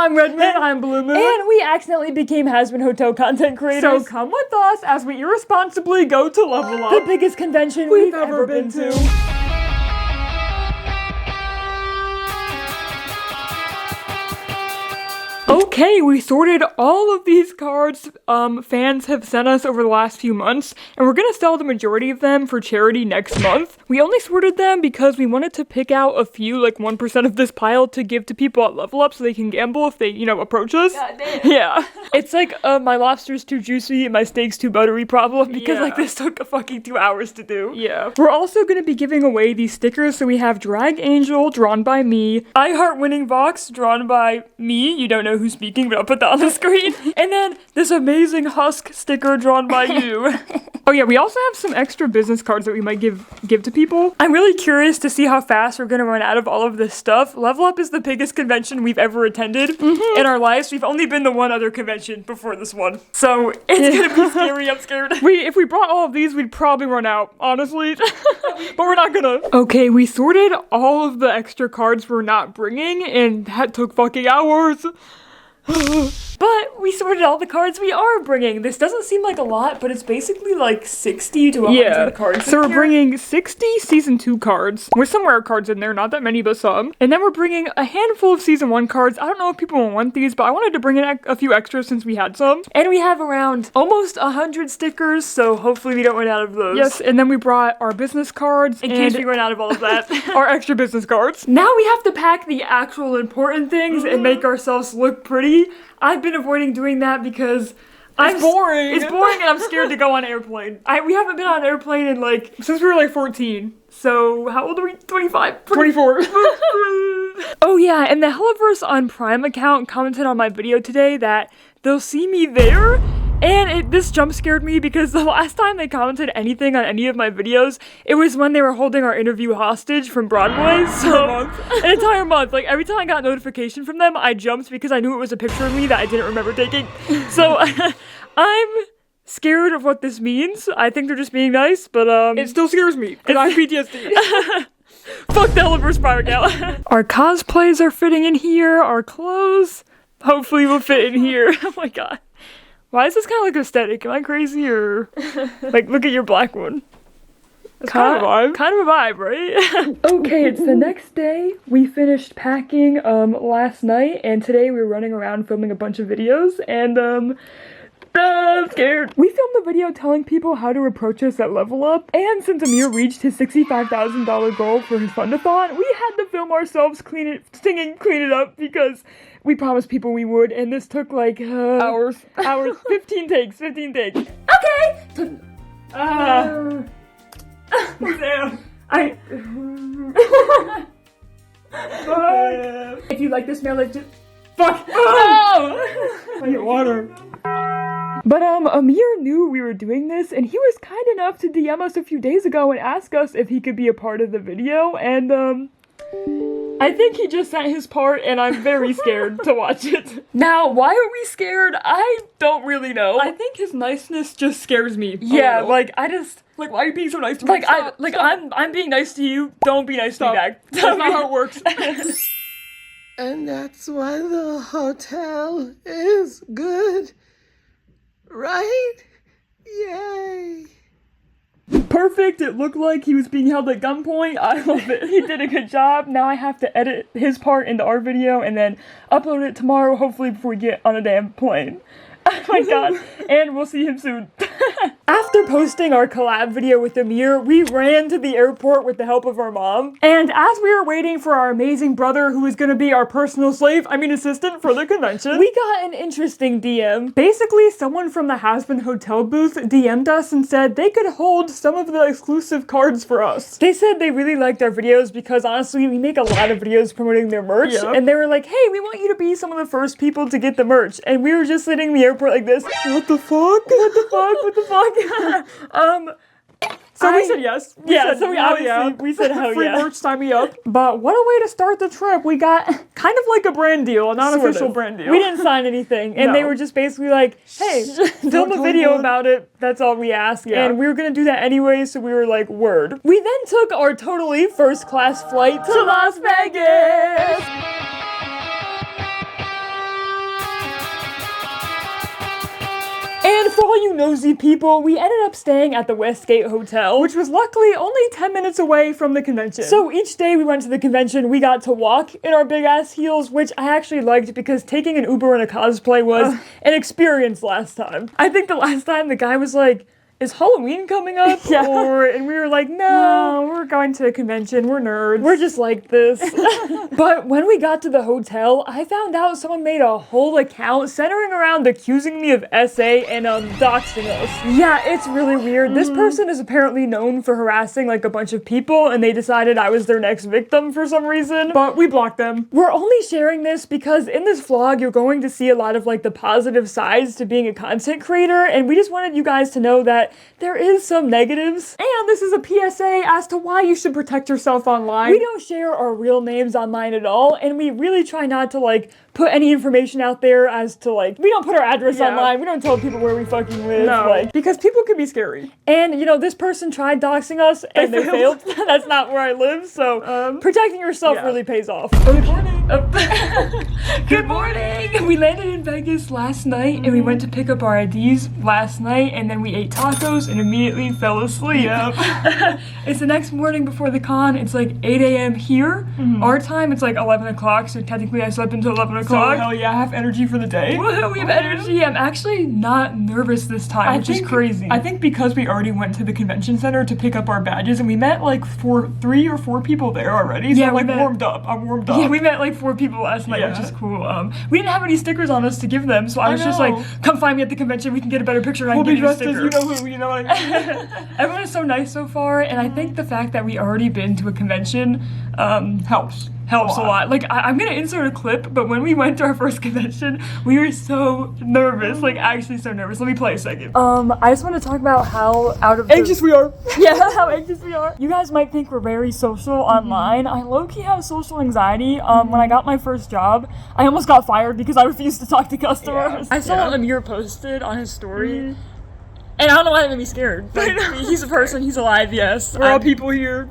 I'm Redmond. And I'm Blue Moon. And we accidentally became Has-Been Hotel content creators. So come with us as we irresponsibly go to Level Up, the biggest convention we've ever been to. Okay, we sorted all of these cards fans have sent us over the last few months, and we're gonna sell the majority of them for charity next month. We only sorted them because we wanted to pick out a few, like 1% of this pile, to give to people at Level Up so they can gamble if they, you know, approach us. God damn. Yeah. It's like my lobster's too juicy and my steak's too buttery problem, because like this took a fucking 2 hours to do. Yeah. We're also gonna be giving away these stickers, so we have Drag Angel, drawn by me, I Heart Winning Box, drawn by me, you don't know who's speaking, but I'll put that on the screen. And then this amazing Husk sticker drawn by you. Oh yeah, we also have some extra business cards that we might give to people. I'm really curious to see how fast we're gonna run out of all of this stuff. Level Up is the biggest convention we've ever attended in our lives. We've only been to one other convention before this one. So it's gonna be scary, I'm scared. If we brought all of these, we'd probably run out, honestly. But we're not gonna. Okay, we sorted all of the extra cards we're not bringing, and that took fucking hours. But we sorted all the cards we are bringing. This doesn't seem like a lot, but it's basically like 60 to 100 cards. So we're bringing 60 Season 2 cards, with some rare cards in there, not that many, but some. And then we're bringing a handful of Season 1 cards. I don't know if people will want these, but I wanted to bring in a few extras since we had some. And we have around almost 100 stickers, so hopefully we don't run out of those. Yes, and then we brought our business cards. In case we run out of all of that. Our extra business cards. Now we have to pack the actual important things and make ourselves look pretty. I've been avoiding doing that because it's boring. It's boring and I'm scared to go on an airplane. We haven't been on an airplane in like, since we were like 14. So how old are we? 25? 24. Oh yeah, and the Helliverse on Prime account commented on my video today that they'll see me there. And this jump scared me because the last time they commented anything on any of my videos, it was when they were holding our interview hostage from Broadway. So an entire month. Like every time I got a notification from them, I jumped because I knew it was a picture of me that I didn't remember taking. So I'm scared of what this means. I think they're just being nice, but it still scares me because I have PTSD. Fuck the Helliverse Prime account. Our cosplays are fitting in here. Our clothes hopefully will fit in here. Oh my god. Why is this kind of like aesthetic? Am I crazy or like look at your black one? That's kind of a vibe. Kind of a vibe, right? Okay, it's the next day. We finished packing last night, and today we were running around filming a bunch of videos, and I'm scared. We filmed a video telling people how to approach us at Level Up, and since Amir reached his $65,000 goal for his fundathon, we had to film ourselves singing Clean It Up because we promised people we would, and this took like hours. 15 takes. Okay. If you like this mail, just fuck. No. I need water. But Amir knew we were doing this, and he was kind enough to DM us a few days ago and ask us if he could be a part of the video, and I think he just sent his part, and I'm very scared to watch it. Now, why are we scared? I don't really know. I think his niceness just scares me. Yeah, like, I just... Like, why are you being so nice to me? Like, I'm being nice to you. Don't be nice to me back. That's not how it works. And that's why the hotel is good. Right? Yay. Perfect. It looked like he was being held at gunpoint. I love it. He did a good job. Now I have to edit his part into our video and then upload it tomorrow, hopefully before we get on a damn plane. Oh my god. And we'll see him soon. After posting our collab video with Amir, we ran to the airport with the help of our mom. And as we were waiting for our amazing brother, who is going to be our personal assistant for the convention, we got an interesting DM. Basically, someone from the Has-Been Hotel booth DM'd us and said they could hold some of the exclusive cards for us. They said they really liked our videos because honestly, we make a lot of videos promoting their merch. Yeah. And they were like, hey, we want you to be some of the first people to get the merch. And we were just sitting in the airport like this. What the fuck? What the fuck? What the fuck? So we said yes. We said hell free merch, sign me up. But what a way to start the trip. We got kind of like a brand deal, a non-official brand deal. We didn't sign anything. And they were just basically like, hey, film a video about it. That's all we asked. Yeah. And we were gonna do that anyway, so we were like, word. We then took our totally first class flight to Las Vegas. And for all you nosy people, we ended up staying at the Westgate Hotel, which was luckily only 10 minutes away from the convention. So each day we went to the convention, we got to walk in our big ass heels, which I actually liked because taking an Uber in a cosplay was an experience last time. I think the last time the guy was like, is Halloween coming up? Yeah. And we were like, no, we're going to a convention. We're nerds. we're just like this. But when we got to the hotel, I found out someone made a whole account centering around accusing me of SA and doxing us. Yeah, it's really weird. This person is apparently known for harassing like a bunch of people, and they decided I was their next victim for some reason. But we blocked them. We're only sharing this because in this vlog, you're going to see a lot of like the positive sides to being a content creator, and we just wanted you guys to know that there is some negatives. And this is a PSA as to why you should protect yourself online. We don't share our real names online at all, and we really try not to like put any information out there as to like, we don't put our address online, we don't tell people where we fucking live. No, like, because people can be scary. and you know, this person tried doxing us and they failed. That's not where I live, so protecting yourself really pays off. Good morning. Good morning! We landed in Vegas last night and we went to pick up our IDs last night, and then we ate tacos and immediately fell asleep. It's the next morning before the con. It's like 8 a.m. here. Our time, it's like 11 o'clock, so technically I slept until 11 So o'clock. hell yeah, I have energy for the day. Woohoo, we have energy. I'm actually not nervous this time, which is crazy. I think because we already went to the convention center to pick up our badges, and we met like 3 or 4 people there already. So Yeah, I'm we like met- warmed up. I'm warmed up. Yeah, we met like 4 people last night, which Yeah. is cool. We didn't have any stickers on us to give them, so I was just know. like, come find me at the convention, we can get a better picture and I We'll can be give you a dressed as sticker. you know who, you know what I mean? Everyone is so nice so far, and I think the fact that we already been to a convention Helps helps a lot. Like, I'm gonna insert a clip, but when we went to our first convention, we were so nervous, like actually so nervous. Let me play a second. I just want to talk about how out of Anxious we are. yeah, how anxious we are. You guys might think we're very social online. I low-key have social anxiety. When I got my first job, I almost got fired because I refused to talk to customers. I saw Amir posted on his story, and I don't know why that made me scared. Like, he's a person, he's alive, yes. We're all people here.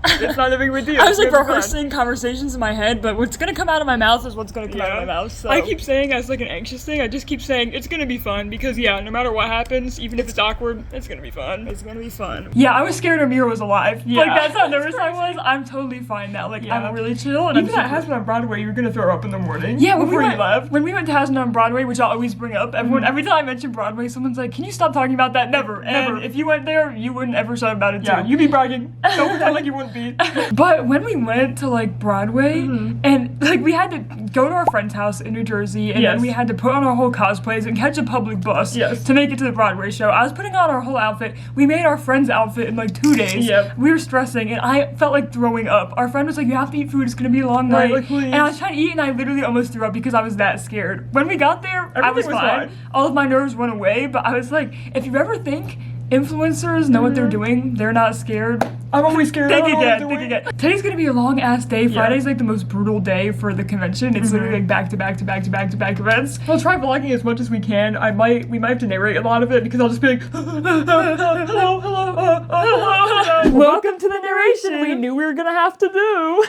It's not a big deal. I was like It's fine. rehearsing conversations in my head, but what's gonna come out of my mouth is what's gonna come out of my mouth. So I keep saying as like an anxious thing, I just keep saying it's gonna be fun because no matter what happens, even if it's awkward, it's gonna be fun. it's gonna be fun. Yeah, I was scared Amir was alive. Yeah. Like that's how nervous I was. I'm totally fine now. Like I'm really chill and Even I'm at Hasbro on Broadway, you were gonna throw up in the morning. yeah, before you left. when we went to Hasbro on Broadway, which I'll always bring up, everyone every time I mention Broadway, someone's like, "Can you stop talking about that?" Never. Never. And if you went there, you wouldn't ever shut about it too. Yeah, you be bragging. Don't pretend like you wouldn't be. But when we went to like Broadway, and like we had to go to our friend's house in New Jersey, and then we had to put on our whole cosplays and catch a public bus to make it to the Broadway show. I was putting on our whole outfit. We made our friend's outfit in like 2 days. Yep. We were stressing, and I felt like throwing up. Our friend was like, "You have to eat food. It's gonna be a long night." like, please. And I was trying to eat, and I literally almost threw up because I was that scared. When we got there, I was Everything was fine. fine. All of my nerves went away, but I was like, if you ever think influencers know what they're doing, they're not scared. I'm always scared. Think I don't know what again, I'm think doing. again. Today's gonna be a long ass day. Friday's like the most brutal day for the convention. It's literally like back to back to back to back to back events. We'll try vlogging as much as we can. We might have to narrate a lot of it because I'll just be like, hello. Welcome to the narration we knew we were gonna have to do.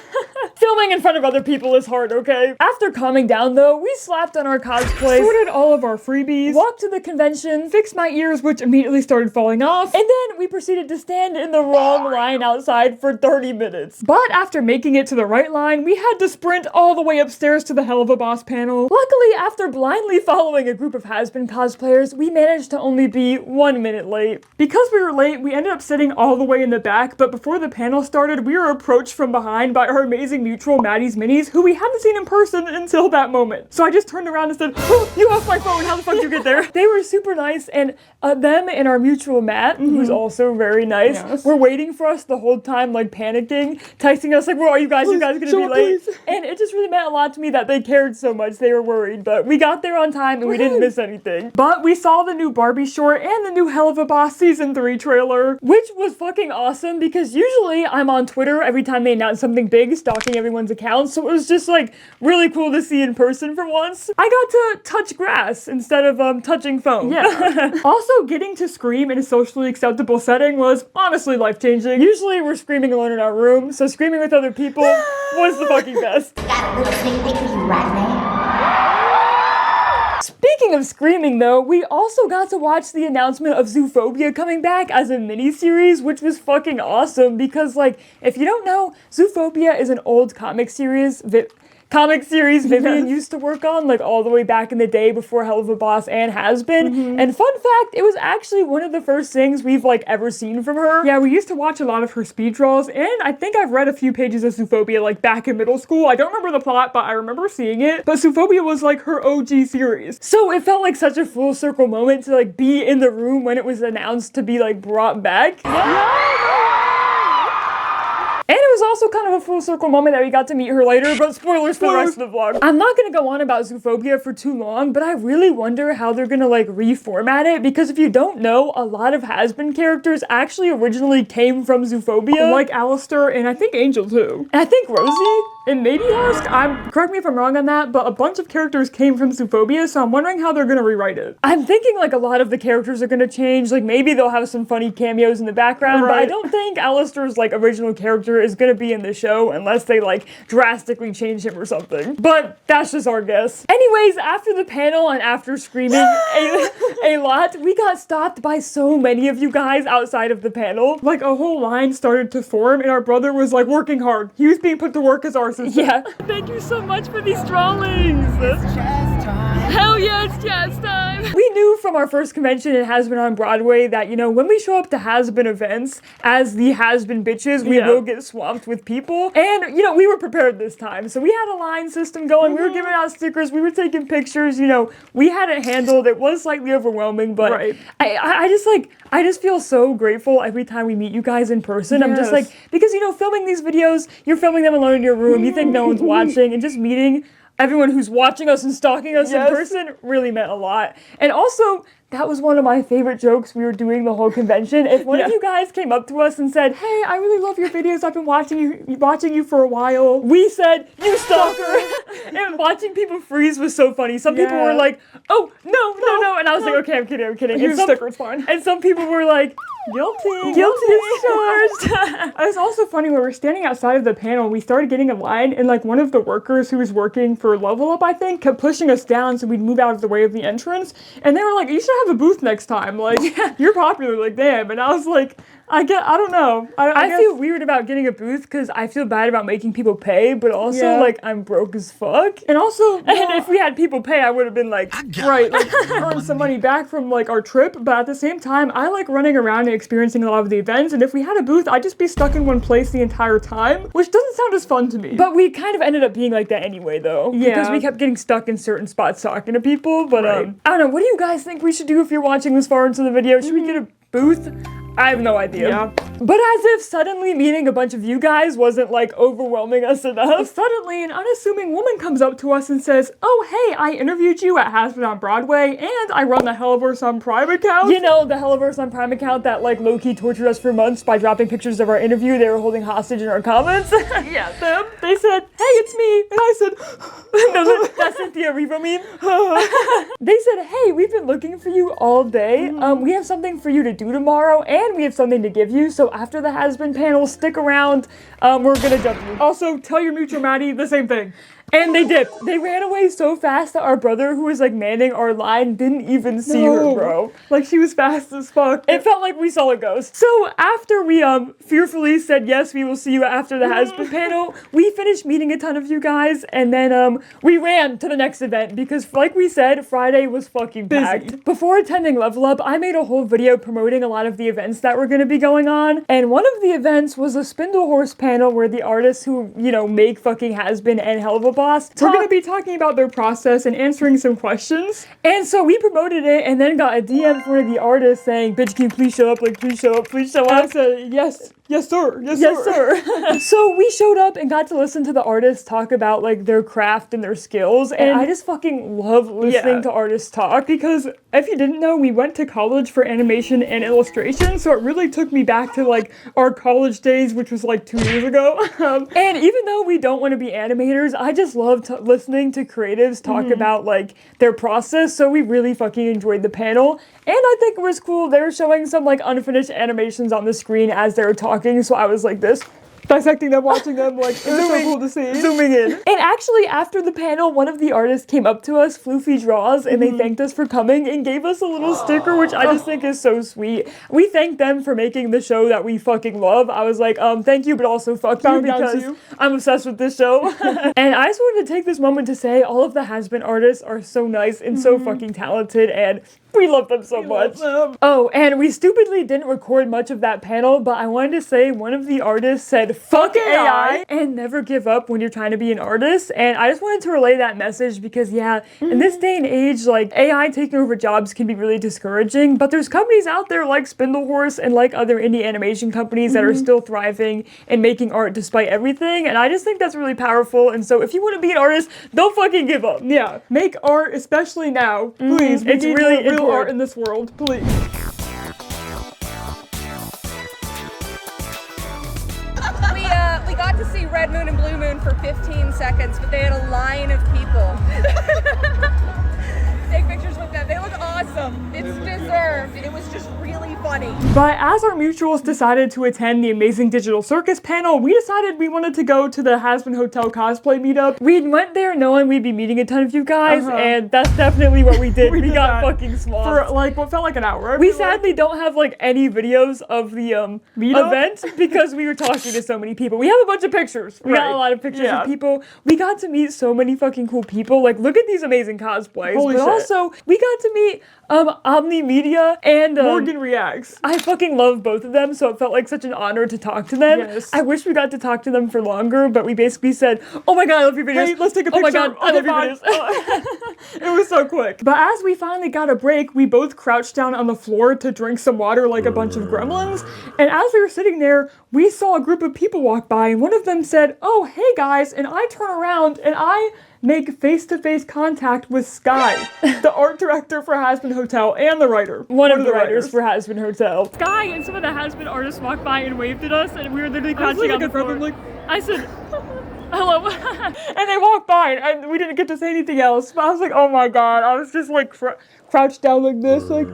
Filming in front of other people is hard, okay? After calming down though, we slapped on our cosplays, Sorted all of our freebies. walked to the convention, Fixed my ears, which immediately started falling off. and then we proceeded to stand in the wrong line outside for 30 minutes. But after making it to the right line, we had to sprint all the way upstairs to the Hell of a Boss panel. Luckily, after blindly following a group of has-been cosplayers, we managed to only be 1 minute late. Because we were late, we ended up sitting all the way in the back, but before the panel started, we were approached from behind by our amazing mutual Maddie's Minis, who we hadn't seen in person until that moment. So I just turned around and said, "Oh, you lost my phone, how the fuck did you get there?" They were super nice, and them and our mutual Matt, who's also very nice, Yes. were waiting for us the whole time, like panicking, texting us like, "Where are you guys? You guys are gonna show be up, late." please. And it just really meant a lot to me that they cared so much. They were worried, but we got there on time and we didn't miss anything. But we saw the new Barbie short and the new Hell of a Boss Season 3 trailer. Which was fucking awesome because usually I'm on Twitter every time they announce something big, stalking everyone's accounts. So it was just like really cool to see in person for once. I got to touch grass instead of touching foam. Yeah. Also, getting to scream in a socially acceptable setting was honestly life-changing. Usually we're screaming alone in our room, so screaming with other people was the fucking best. Got a little sneak peek of you right now. Speaking Speaking of screaming though, we also got to watch the announcement of Zootopia coming back as a mini-series, which was fucking awesome because, like, if you don't know, Zootopia is an old comic series Vivian used to work on, like, all the way back in the day before Hell of a Boss and Has Been. And fun fact, it was actually one of the first things we've, like, ever seen from her. Yeah, we used to watch a lot of her speed draws, and I think I've read a few pages of Zootopia, like, back in middle school. I don't remember the plot, but I remember seeing it. But Zootopia was, like, her OG series. So it felt like such a full circle moment to, like, be in the room when it was announced to be, like, brought back. And it was also kind of a full circle moment that we got to meet her later, but spoilers for the rest of the vlog. I'm not gonna go on about Zootopia for too long, but I really wonder how they're gonna, like, reformat it, because if you don't know, a lot of Has-Been characters actually originally came from Zootopia. Like Alistair, and I think Angel too. And I think Rosie, and maybe Husk, correct me if I'm wrong on that, but a bunch of characters came from Zootopia, so I'm wondering how they're gonna rewrite it. I'm thinking, like, a lot of the characters are gonna change, like, maybe they'll have some funny cameos in the background, but I don't think Alistair's, like, original character is gonna be in the show unless they, like, drastically change him or something. But that's just our guess. Anyways, after the panel and after screaming a lot, we got stopped by so many of you guys outside of the panel. Like, a whole line started to form, and our brother was, like, working hard. He was being put to work as our assistant. Yeah. Thank you so much for these drawings. It's jazz time. Hell yeah, it's jazz time. We knew from our first convention at Has Been on Broadway that, you know, when we show up to Has Been events as the Has Been bitches, we will get swamped with people. And, you know, we were prepared this time. So we had a line system going. We were giving out stickers. We were taking pictures. You know, we had it handled. It was slightly overwhelming, but I just feel so grateful every time we meet you guys in person. I'm just like, because, you know, filming these videos, you're filming them alone in your room. You think no one's watching, and just meeting everyone who's watching us and stalking us in person really meant a lot. And also, that was one of my favorite jokes we were doing the whole convention. If one of you guys came up to us and said, "Hey, I really love your videos. I've been watching you for a while," we said, "You stalker!" And watching people freeze was so funny. Some people were like, "Oh, no," and I was like, "Okay, I'm kidding." Use sticker, it's fine. And some people were like, Guilty as charged. It was also funny when we were standing outside of the panel, we started getting a line, and, like, one of the workers who was working for Level Up, I think, kept pushing us down so we'd move out of the way of the entrance. And they were like, "You should have a booth next time. Like, you're popular like them." And I was like, I don't know. I feel weird about getting a booth because I feel bad about making people pay, but also, like, I'm broke as fuck. And also, and if we had people pay, I would have been like, earn some money back from, like, our trip. But at the same time, I like running around and experiencing a lot of the events. And if we had a booth, I'd just be stuck in one place the entire time, which doesn't sound as fun to me. But we kind of ended up being like that anyway, though. Yeah. Because we kept getting stuck in certain spots talking to people. But, I don't know. What do you guys think we should do if you're watching this far into the video? Should we get a booth? I have no idea. Yeah. But as if suddenly meeting a bunch of you guys wasn't, like, overwhelming us enough, suddenly an unassuming woman comes up to us and says, "Oh, hey, I interviewed you at Has Been on Broadway, and I run the Helliverse on Prime account." You know, the Helliverse on Prime account that, like, low-key tortured us for months by dropping pictures of our interview they were holding hostage in our comments. Yeah, them. They said, "Hey, it's me." And I said, no, that's Cynthia Revo meme. They said, "Hey, we've been looking for you all day. We have something for you to do tomorrow, and we have something to give you, so after the Has Been panel, stick around, we're gonna jump you. Also, tell your mutual Maddie the same thing." And they dipped. They ran away so fast that our brother, who was, like, manning our line, didn't even see her, bro. Like, she was fast as fuck. It felt like we saw a ghost. So after we fearfully said, "Yes, we will see you after the Has Been panel," we finished meeting a ton of you guys, and then we ran to the next event because, like we said, Friday was fucking packed. Before attending Level Up, I made a whole video promoting a lot of the events that were going to be going on, and one of the events was a Spindle Horse panel where the artists who, you know, make fucking Has Been and Hell of a Boss, we're going to be talking about their process and answering some questions. And so we promoted it and then got a DM from one of the artists saying, "Bitch, can you please show up? Like, please show up, please show up." And I said, yes, sir. Yes, sir. So we showed up and got to listen to the artists talk about, like, their craft and their skills. And I just fucking love listening to artists talk because if you didn't know, we went to college for animation and illustration. So it really took me back to, like, our college days, which was like 2 years ago. And even though we don't want to be animators, I just love listening to creatives talk about, like, their process. So we really fucking enjoyed the panel. And I think it was cool. They were showing some, like, unfinished animations on the screen as they were talking. So I was like this. dissecting them, watching them, like, it's so cool to see. Zooming in. And actually, after the panel, one of the artists came up to us, Floofy Draws, and they thanked us for coming and gave us a little sticker, which I just think is so sweet. We thanked them for making the show that we fucking love. I was like, thank you, but also fuck you, because I'm obsessed with this show. And I just wanted to take this moment to say all of the has-been artists are so nice and so fucking talented, and we love them so much. Oh, and we stupidly didn't record much of that panel, but I wanted to say one of the artists said, fuck AI and never give up when you're trying to be an artist. And I just wanted to relay that message because, yeah, in this day and age, like, AI taking over jobs can be really discouraging, but there's companies out there like Spindlehorse and like other indie animation companies that are still thriving and making art despite everything, and I just think that's really powerful. And so if you want to be an artist, don't fucking give up. Yeah, make art, especially now. Please, it's really real art in this world, please. We got to see Red Moon and Blue Moon for 15 seconds, but they had a line of people. Take pictures with them. They look awesome. It's deserved. It was just really funny. But as our mutuals decided to attend the Amazing Digital Circus panel, we decided we wanted to go to the Has-Been Hotel cosplay meetup. We went there knowing we'd be meeting a ton of you guys, and that's definitely what we did. we got fucking small. For like what felt like an hour. We sadly don't have like any videos of the event because we were talking to so many people. We have a bunch of pictures. We got a lot of pictures of people. We got to meet so many fucking cool people. Like, look at these amazing cosplays. Holy shit. Also, we got to meet Omni Media and Morgan Reacts. I fucking love both of them, so it felt like such an honor to talk to them. Yes. I wish we got to talk to them for longer, but we basically said, oh my god, I love your videos. Hey, let's take a picture. Oh my god, I love your videos. It was so quick. But as we finally got a break, we both crouched down on the floor to drink some water like a bunch of gremlins. And as we were sitting there, we saw a group of people walk by, and one of them said, oh, hey guys, and I turn around and I make face-to-face contact with Sky, the art director for Has-Been Hotel and the writer. One of the writers for Has-Been Hotel. Sky and some of the Has-Been artists walked by and waved at us, and we were literally crouching on the floor. I said, hello. And they walked by, and we didn't get to say anything else. But I was like, oh my god. I was just like crouched down like this, like.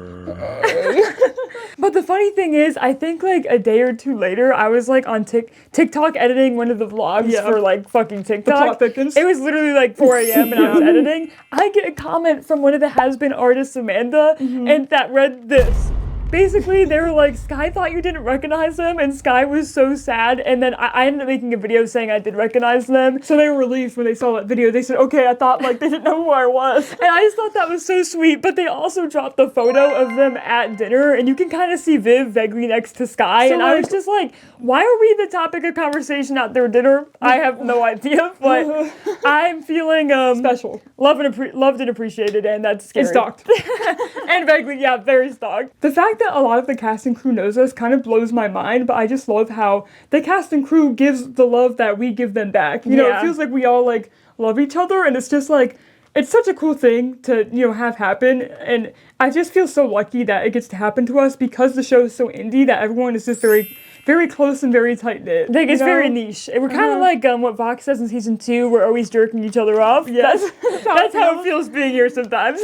But the funny thing is, I think like a day or two later, I was like on TikTok editing one of the vlogs for like fucking TikTok. The plot thickens. It was literally like 4 a.m. and I was editing. I get a comment from one of the Has-Been artists, Amanda, and that read this. Basically, they were like, Sky thought you didn't recognize them, and Sky was so sad, and then I ended up making a video saying I did recognize them. So they were relieved when they saw that video. They said, okay, I thought like they didn't know who I was. And I just thought that was so sweet, but they also dropped the photo of them at dinner, and you can kind of see Viv vaguely next to Sky, so and I was just like, why are we the topic of conversation at their dinner? I have no idea, but I'm feeling special. Loved and appreciated, and that's scary. And stalked. And vaguely, yeah, very stalked. The fact that a lot of the cast and crew knows us kind of blows my mind, but I just love how the cast and crew gives the love that we give them back. You know, it feels like we all like love each other, and it's just like, it's such a cool thing to, you know, have happen, and I just feel so lucky that it gets to happen to us because the show is so indie that everyone is just very close and very tight-knit. Like, it's very niche. We're kind of like what Vox says in season 2, we're always jerking each other off. Yes. That's how it feels being here sometimes.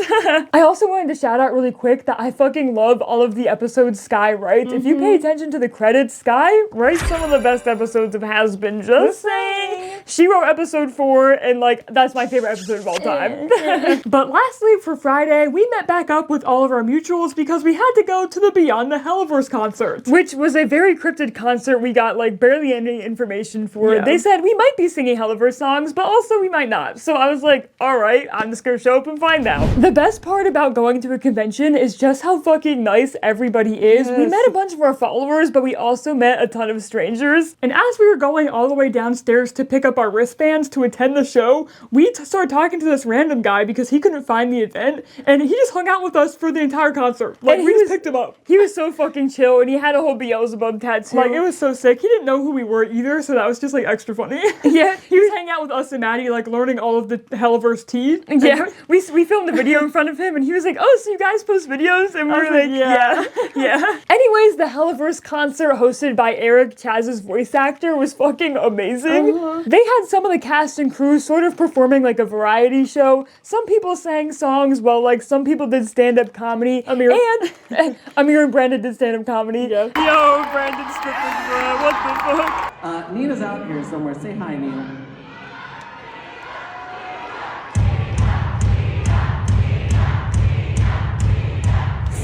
I also wanted to shout out really quick that I fucking love all of the episodes Sky writes. If you pay attention to the credits, Sky writes some of the best episodes of Has-Been. Just saying. She wrote episode 4, and like, that's my favorite episode of all time. But lastly, for Friday, we met back up with all of our mutuals because we had to go to the Beyond the Helliverse concert, which was a very cryptid concert we got like barely any information for. They said we might be singing Helliverse songs, but also we might not. So I was like, all right, I'm just gonna show up and find out. The best part about going to a convention is just how fucking nice everybody is. We met a bunch of our followers, but we also met a ton of strangers. And as we were going all the way downstairs to pick up our wristbands to attend the show, we started talking to this random guy because he couldn't find the event, and he just hung out with us for the entire concert. Like, we just picked him up. He was so fucking chill, and he had a whole Beelzebub tattoo. Like, it was so sick. He didn't know who we were either, so that was just like extra funny. Yeah, he was hanging out with us and Maddie, like learning all of the Helliverse tea. Yeah, we filmed a video in front of him, and he was like, "Oh, so you guys post videos?" And we were like, "Yeah." Anyways, the Helliverse concert hosted by Eric, Chaz's voice actor, was fucking amazing. They had some of the cast and crew sort of performing like a variety show. Some people sang songs, while like some people did stand-up comedy. Amir and Brandon did stand-up comedy. Yo, Brandon strippers, bro. What the fuck? Nina's out here somewhere. Say hi, Nina.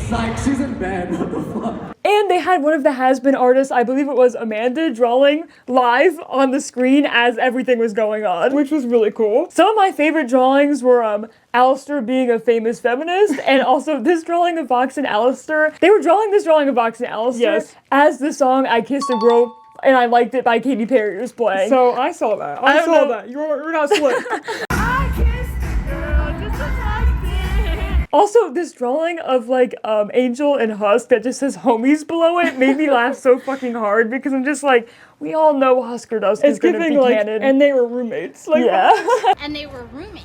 Psych, she's in bed. What the fuck? And they had one of the has-been artists, I believe it was Amanda, drawing live on the screen as everything was going on, which was really cool. Some of my favorite drawings were Alistair being a famous feminist, and also this drawing of Vox and Alistair. They were drawing this drawing of Vox and Alistair as the song I Kissed a Girl and I Liked It by Katy Perry was playing. So I saw that. I saw that. You're not slick. Also, this drawing of like Angel and Husk that just says homies below it made me laugh so fucking hard because I'm just like, we all know Husker Dusk is gonna be canon. And they were roommates. Like, yeah. And they were roommates.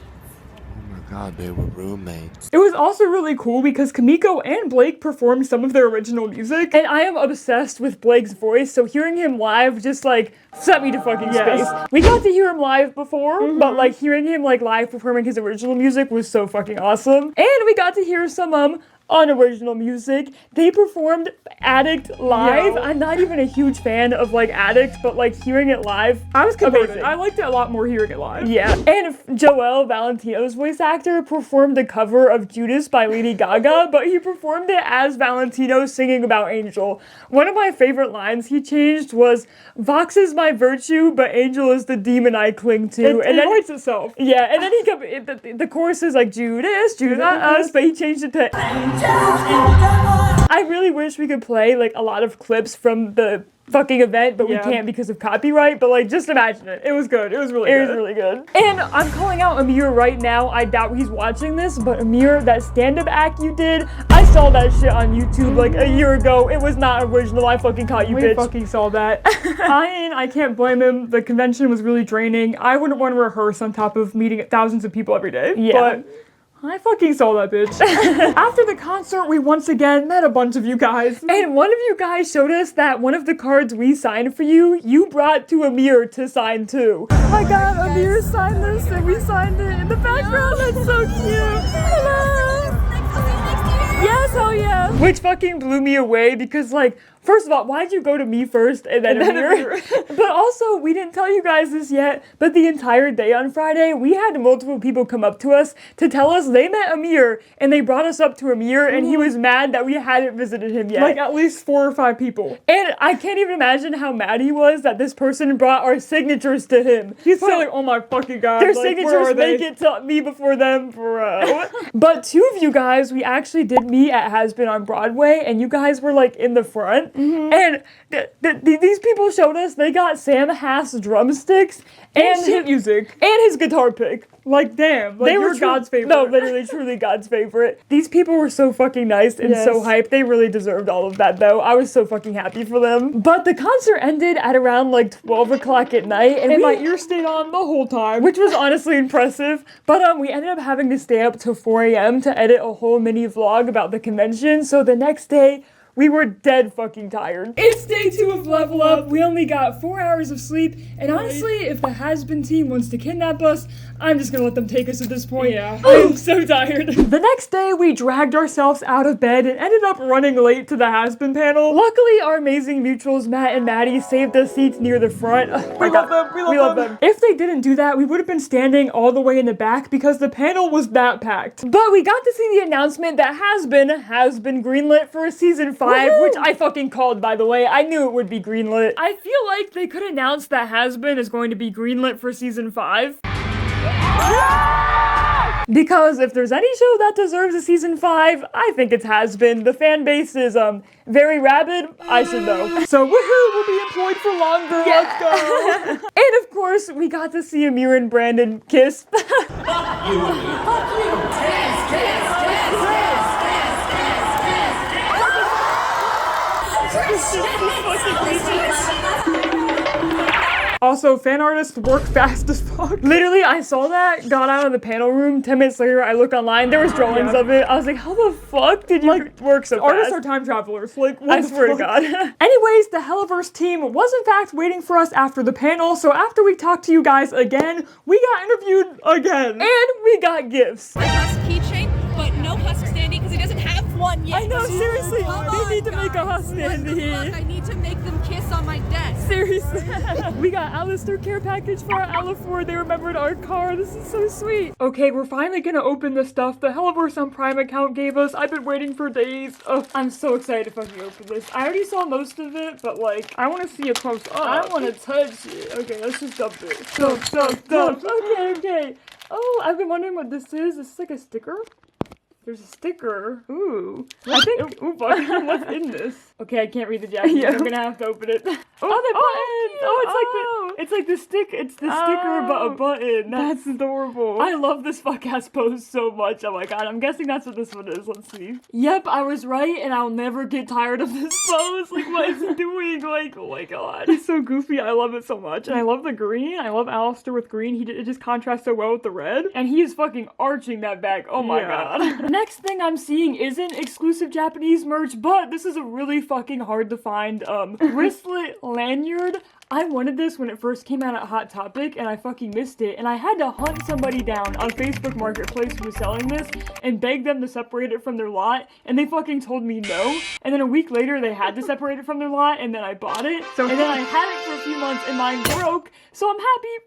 Oh my god, they were roommates. It was also really cool because Kamiko and Blake performed some of their original music, and I am obsessed with Blake's voice, so hearing him live just like set me to fucking space. We got to hear him live before, but like hearing him like live performing his original music was so fucking awesome. And we got to hear some unoriginal music. They performed Addict live. I'm not even a huge fan of like Addict, but like hearing it live, I was converted. amazing. I liked it a lot more hearing it live. Yeah, and Joel, Valentino's voice actor, performed a cover of Judas by Lady Gaga, but he performed it as Valentino singing about Angel. One of my favorite lines he changed was, Vox is my virtue, but Angel is the demon I cling to. And then it writes itself. Yeah, and then he kept, the chorus is like, Judas, us, but he changed it to I really wish we could play like a lot of clips from the fucking event, but we can't because of copyright, but like just imagine it. It was good. It was really good. And I'm calling out Amir right now. I doubt he's watching this, but Amir, that stand-up act you did, I saw that shit on YouTube like a year ago. It was not original. I fucking caught you, bitch. We fucking saw that. I can't blame him. The convention was really draining. I wouldn't want to rehearse on top of meeting thousands of people every day. Yeah. But I fucking saw that bitch. After the concert, we once again met a bunch of you guys. And one of you guys showed us that one of the cards we signed for you, you brought to Amir to sign too. Oh my god, Amir signed this and we signed it in the background. That's so cute. Hello. Yes, hell yeah. Which fucking blew me away because like, first of all, why'd you go to me first and then Amir? But also, we didn't tell you guys this yet, but the entire day on Friday, we had multiple people come up to us to tell us they met Amir, and they brought us up to Amir, and he was mad that we hadn't visited him yet. Like at least 4 or 5 people. And I can't even imagine how mad he was that this person brought our signatures to him. He's probably like, oh my fucking god. Their like, signatures make it to me before them, bro. But 2 of you guys, we actually did meet at Has Been on Broadway, and you guys were like in the front. And these people showed us they got Sam Hass drumsticks and sheet music and his guitar pick. Like damn, like They were you're God's favorite. No, literally, truly God's favorite. These people were so fucking nice and so hyped. They really deserved all of that, though. I was so fucking happy for them. But the concert ended at around like 12 o'clock at night, and my ear stayed on the whole time, which was honestly impressive. But we ended up having to stay up till 4 a.m. to edit a whole mini vlog about the convention. So the next day, we were dead fucking tired. It's day 2 of Level Up. We only got 4 hours of sleep. And honestly, if the Has-Been team wants to kidnap us, I'm just gonna let them take us at this point. Yeah. I'm so tired. The next day, we dragged ourselves out of bed and ended up running late to the Has-Been panel. Luckily, our amazing mutuals, Matt and Maddie, saved us seats near the front. We love them. We love them. If they didn't do that, we would have been standing all the way in the back because the panel was that packed. But we got to see the announcement that has been greenlit for season 5, which I fucking called, by the way. I knew it would be greenlit. I feel like they could announce that Has-Been is going to be greenlit for season 5. Because if there's any show that deserves a season 5, I think it's Has-Been. The fan base is very rabid. I should know. So woohoo, we'll be employed for longer. Let's go. And of course, we got to see Amir and Brandon kiss. Fuck you. Fuck you. Kiss, kiss, kiss, Also, fan artists work fast as fuck. Literally, I saw that, got out of the panel room, 10 minutes later, I looked online, there was drawings of it. I was like, how the fuck did you work so fast? Artists are time travelers. Like, what I the swear fuck? to God. Anyways, the Helliverse team was in fact waiting for us after the panel, so after we talked to you guys again, we got interviewed again. And we got gifts. Husk keychain, but no Husk standee because he doesn't have one yet. I know, seriously. Come They on, need to make a hot guys. What the standee. fuck? I need to make them kiss on my desk. Seriously. We got Alistair care package for our Alifor. They remembered our car. This is so sweet. Okay, we're finally gonna open the stuff the Helliverse on Prime account gave us. I've been waiting for days. Oh, I'm so excited to fucking open this. I already saw most of it, but like, I want to see it close up. I want to touch it. Okay, let's just dump it. Dump. Okay. Oh, I've been wondering what this is. This is like a sticker? There's a sticker. Ooh. I think, what's in this? Okay, I can't read the Japanese. Yeah. I'm gonna have to open it. Oh, the button! It's like the sticker, but a button. That's adorable. I love this fuck-ass pose so much. Oh my god, I'm guessing that's what this one is. Let's see. Yep, I was right, and I'll never get tired of this pose. Like, what is he doing? Like, oh my god. He's so goofy. I love it so much. And I love the green. I love Alistair with green. It just contrasts so well with the red. And he is fucking arching that back. Oh my god. Next thing I'm seeing isn't exclusive Japanese merch, but this is a really fucking hard to find wristlet lanyard. I wanted this when it first came out at Hot Topic, and I fucking missed it, and I had to hunt somebody down on Facebook Marketplace who was selling this and beg them to separate it from their lot, and they fucking told me no, and then a week later they had to separate it from their lot, and then I bought it, and then I had it for a few months, and mine broke, so I'm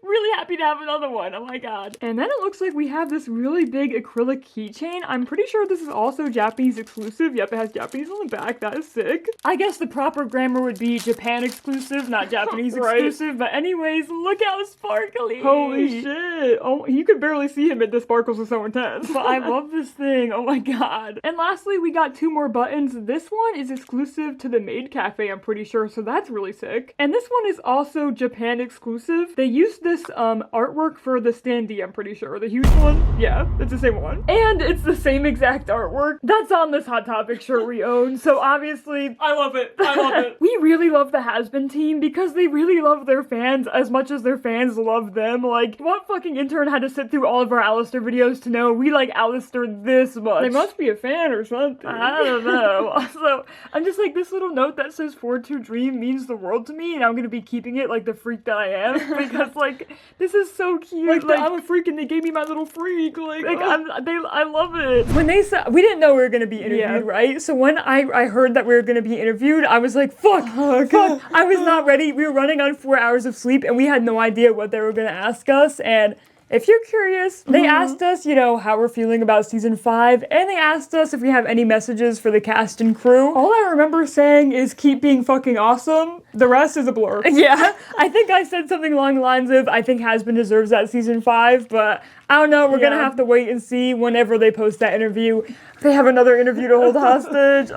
really happy to have another one. Oh my god. And then it looks like we have this really big acrylic keychain. I'm pretty sure this is also Japanese exclusive. Yep, it has Japanese on the back. That is sick. I guess the proper grammar would be Japan exclusive, not Japanese exclusive, but anyways, look how sparkly. Holy shit. Oh, you could barely see him, the sparkles are so intense. But I love this thing. Oh my god. And lastly, we got 2 more buttons. This one is exclusive to the Maid Cafe, I'm pretty sure, so that's really sick. And this one is also Japan exclusive. They used this artwork for the standee, I'm pretty sure. The huge one. Yeah, it's the same one. And it's the same exact artwork that's on this Hot Topic shirt we own, so obviously, I love it. We really love the Has-Been team because they really love their fans as much as their fans love them. Like, what fucking intern had to sit through all of our Alistair videos to know we like Alistair this much? They must be a fan or something. I don't know. Also, I'm just like, this little note that says "For to Dream" means the world to me, and I'm gonna be keeping it like the freak that I am because like, this is so cute. Like I'm a freak and they gave me my little freak. I love it. When they said, we didn't know we were gonna be interviewed, right? So when I heard that we were gonna be interviewed, I was like, fuck. I was not ready. We were running on 4 hours of sleep and we had no idea what they were gonna ask us, and if you're curious, they asked us, you know, how we're feeling about season 5, and they asked us if we have any messages for the cast and crew. All I remember saying is keep being fucking awesome. The rest is a blur. Yeah, I think I said something along the lines of, I think Has-Been deserves that season 5, but I don't know, we're gonna have to wait and see whenever they post that interview. They have another interview to hold hostage.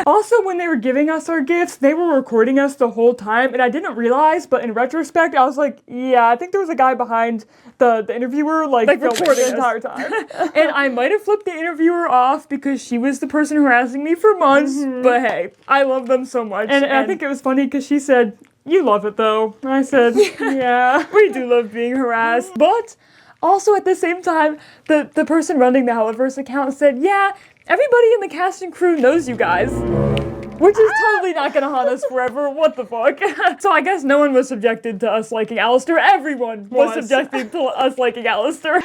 Also, when they were giving us our gifts, they were recording us the whole time, and I didn't realize, but in retrospect, I was like, yeah, I think there was a guy behind the interviewer, like recording the entire time. And I might have flipped the interviewer off because she was the person harassing me for months, but hey, I love them so much. And I think it was funny because she said, "You love it though." And I said, yeah, we do love being harassed. But also at the same time, the person running the Helliverse account said, yeah, everybody in the cast and crew knows you guys. Which is totally not gonna haunt us forever. What the fuck? So I guess no one was subjected to us liking Alistair. Everyone was subjected to us liking Alistair.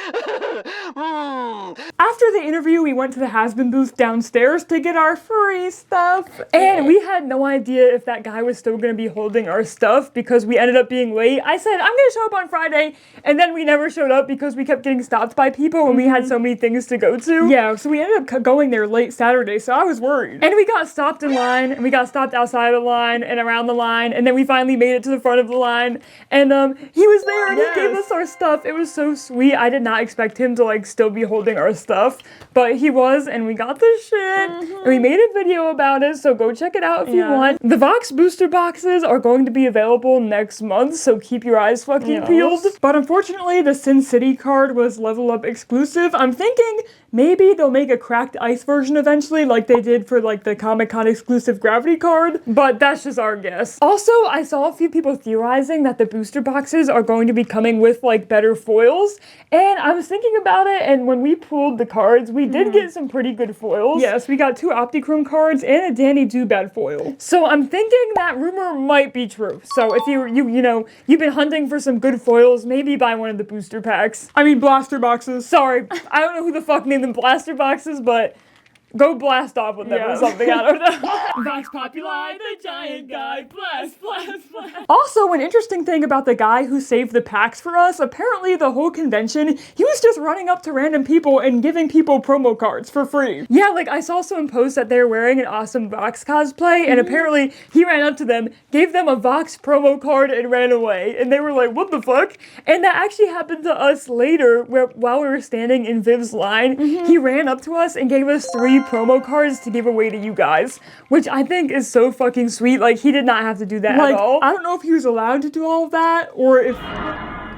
After the interview, we went to the Has-Been booth downstairs to get our free stuff. And we had no idea if that guy was still gonna be holding our stuff because we ended up being late. I said, I'm gonna show up on Friday. And then we never showed up because we kept getting stopped by people and we had so many things to go to. Yeah, so we ended up going there late Saturday, so I was worried. And we got stopped in line. And we got stopped outside of the line and around the line, and then we finally made it to the front of the line, and he was there and he gave us our stuff. It was so sweet. I did not expect him to like still be holding our stuff, but he was, and we got the shit, and we made a video about it, so go check it out if you want. The Vox booster boxes are going to be available next month, so keep your eyes fucking peeled. But unfortunately, the Sin City card was level up exclusive. I'm thinking maybe they'll make a cracked ice version eventually, like they did for like the Comic-Con exclusive Gravity card, but that's just our guess. Also, I saw a few people theorizing that the booster boxes are going to be coming with like better foils, and I was thinking about it, and when we pulled the cards, we did get some pretty good foils. Yes, we got 2 Optichrome cards and a Danny Dubad foil. So I'm thinking that rumor might be true. So if you've been hunting for some good foils, maybe buy one of the booster packs. I mean blaster boxes. Sorry, I don't know who the fuck named them blaster boxes, but go blast off with them or something. I don't know. Vox Populi, the giant guy, blast. Also, an interesting thing about the guy who saved the packs for us, apparently the whole convention, he was just running up to random people and giving people promo cards for free. Yeah, like I saw someone post that they're wearing an awesome Vox cosplay, and apparently he ran up to them, gave them a Vox promo card, and ran away. And they were like, what the fuck? And that actually happened to us later, while we were standing in Viv's line, he ran up to us and gave us 3 promo cards to give away to you guys, which I think is so fucking sweet. Like, he did not have to do that at all. I don't know if he was allowed to do all of that, or if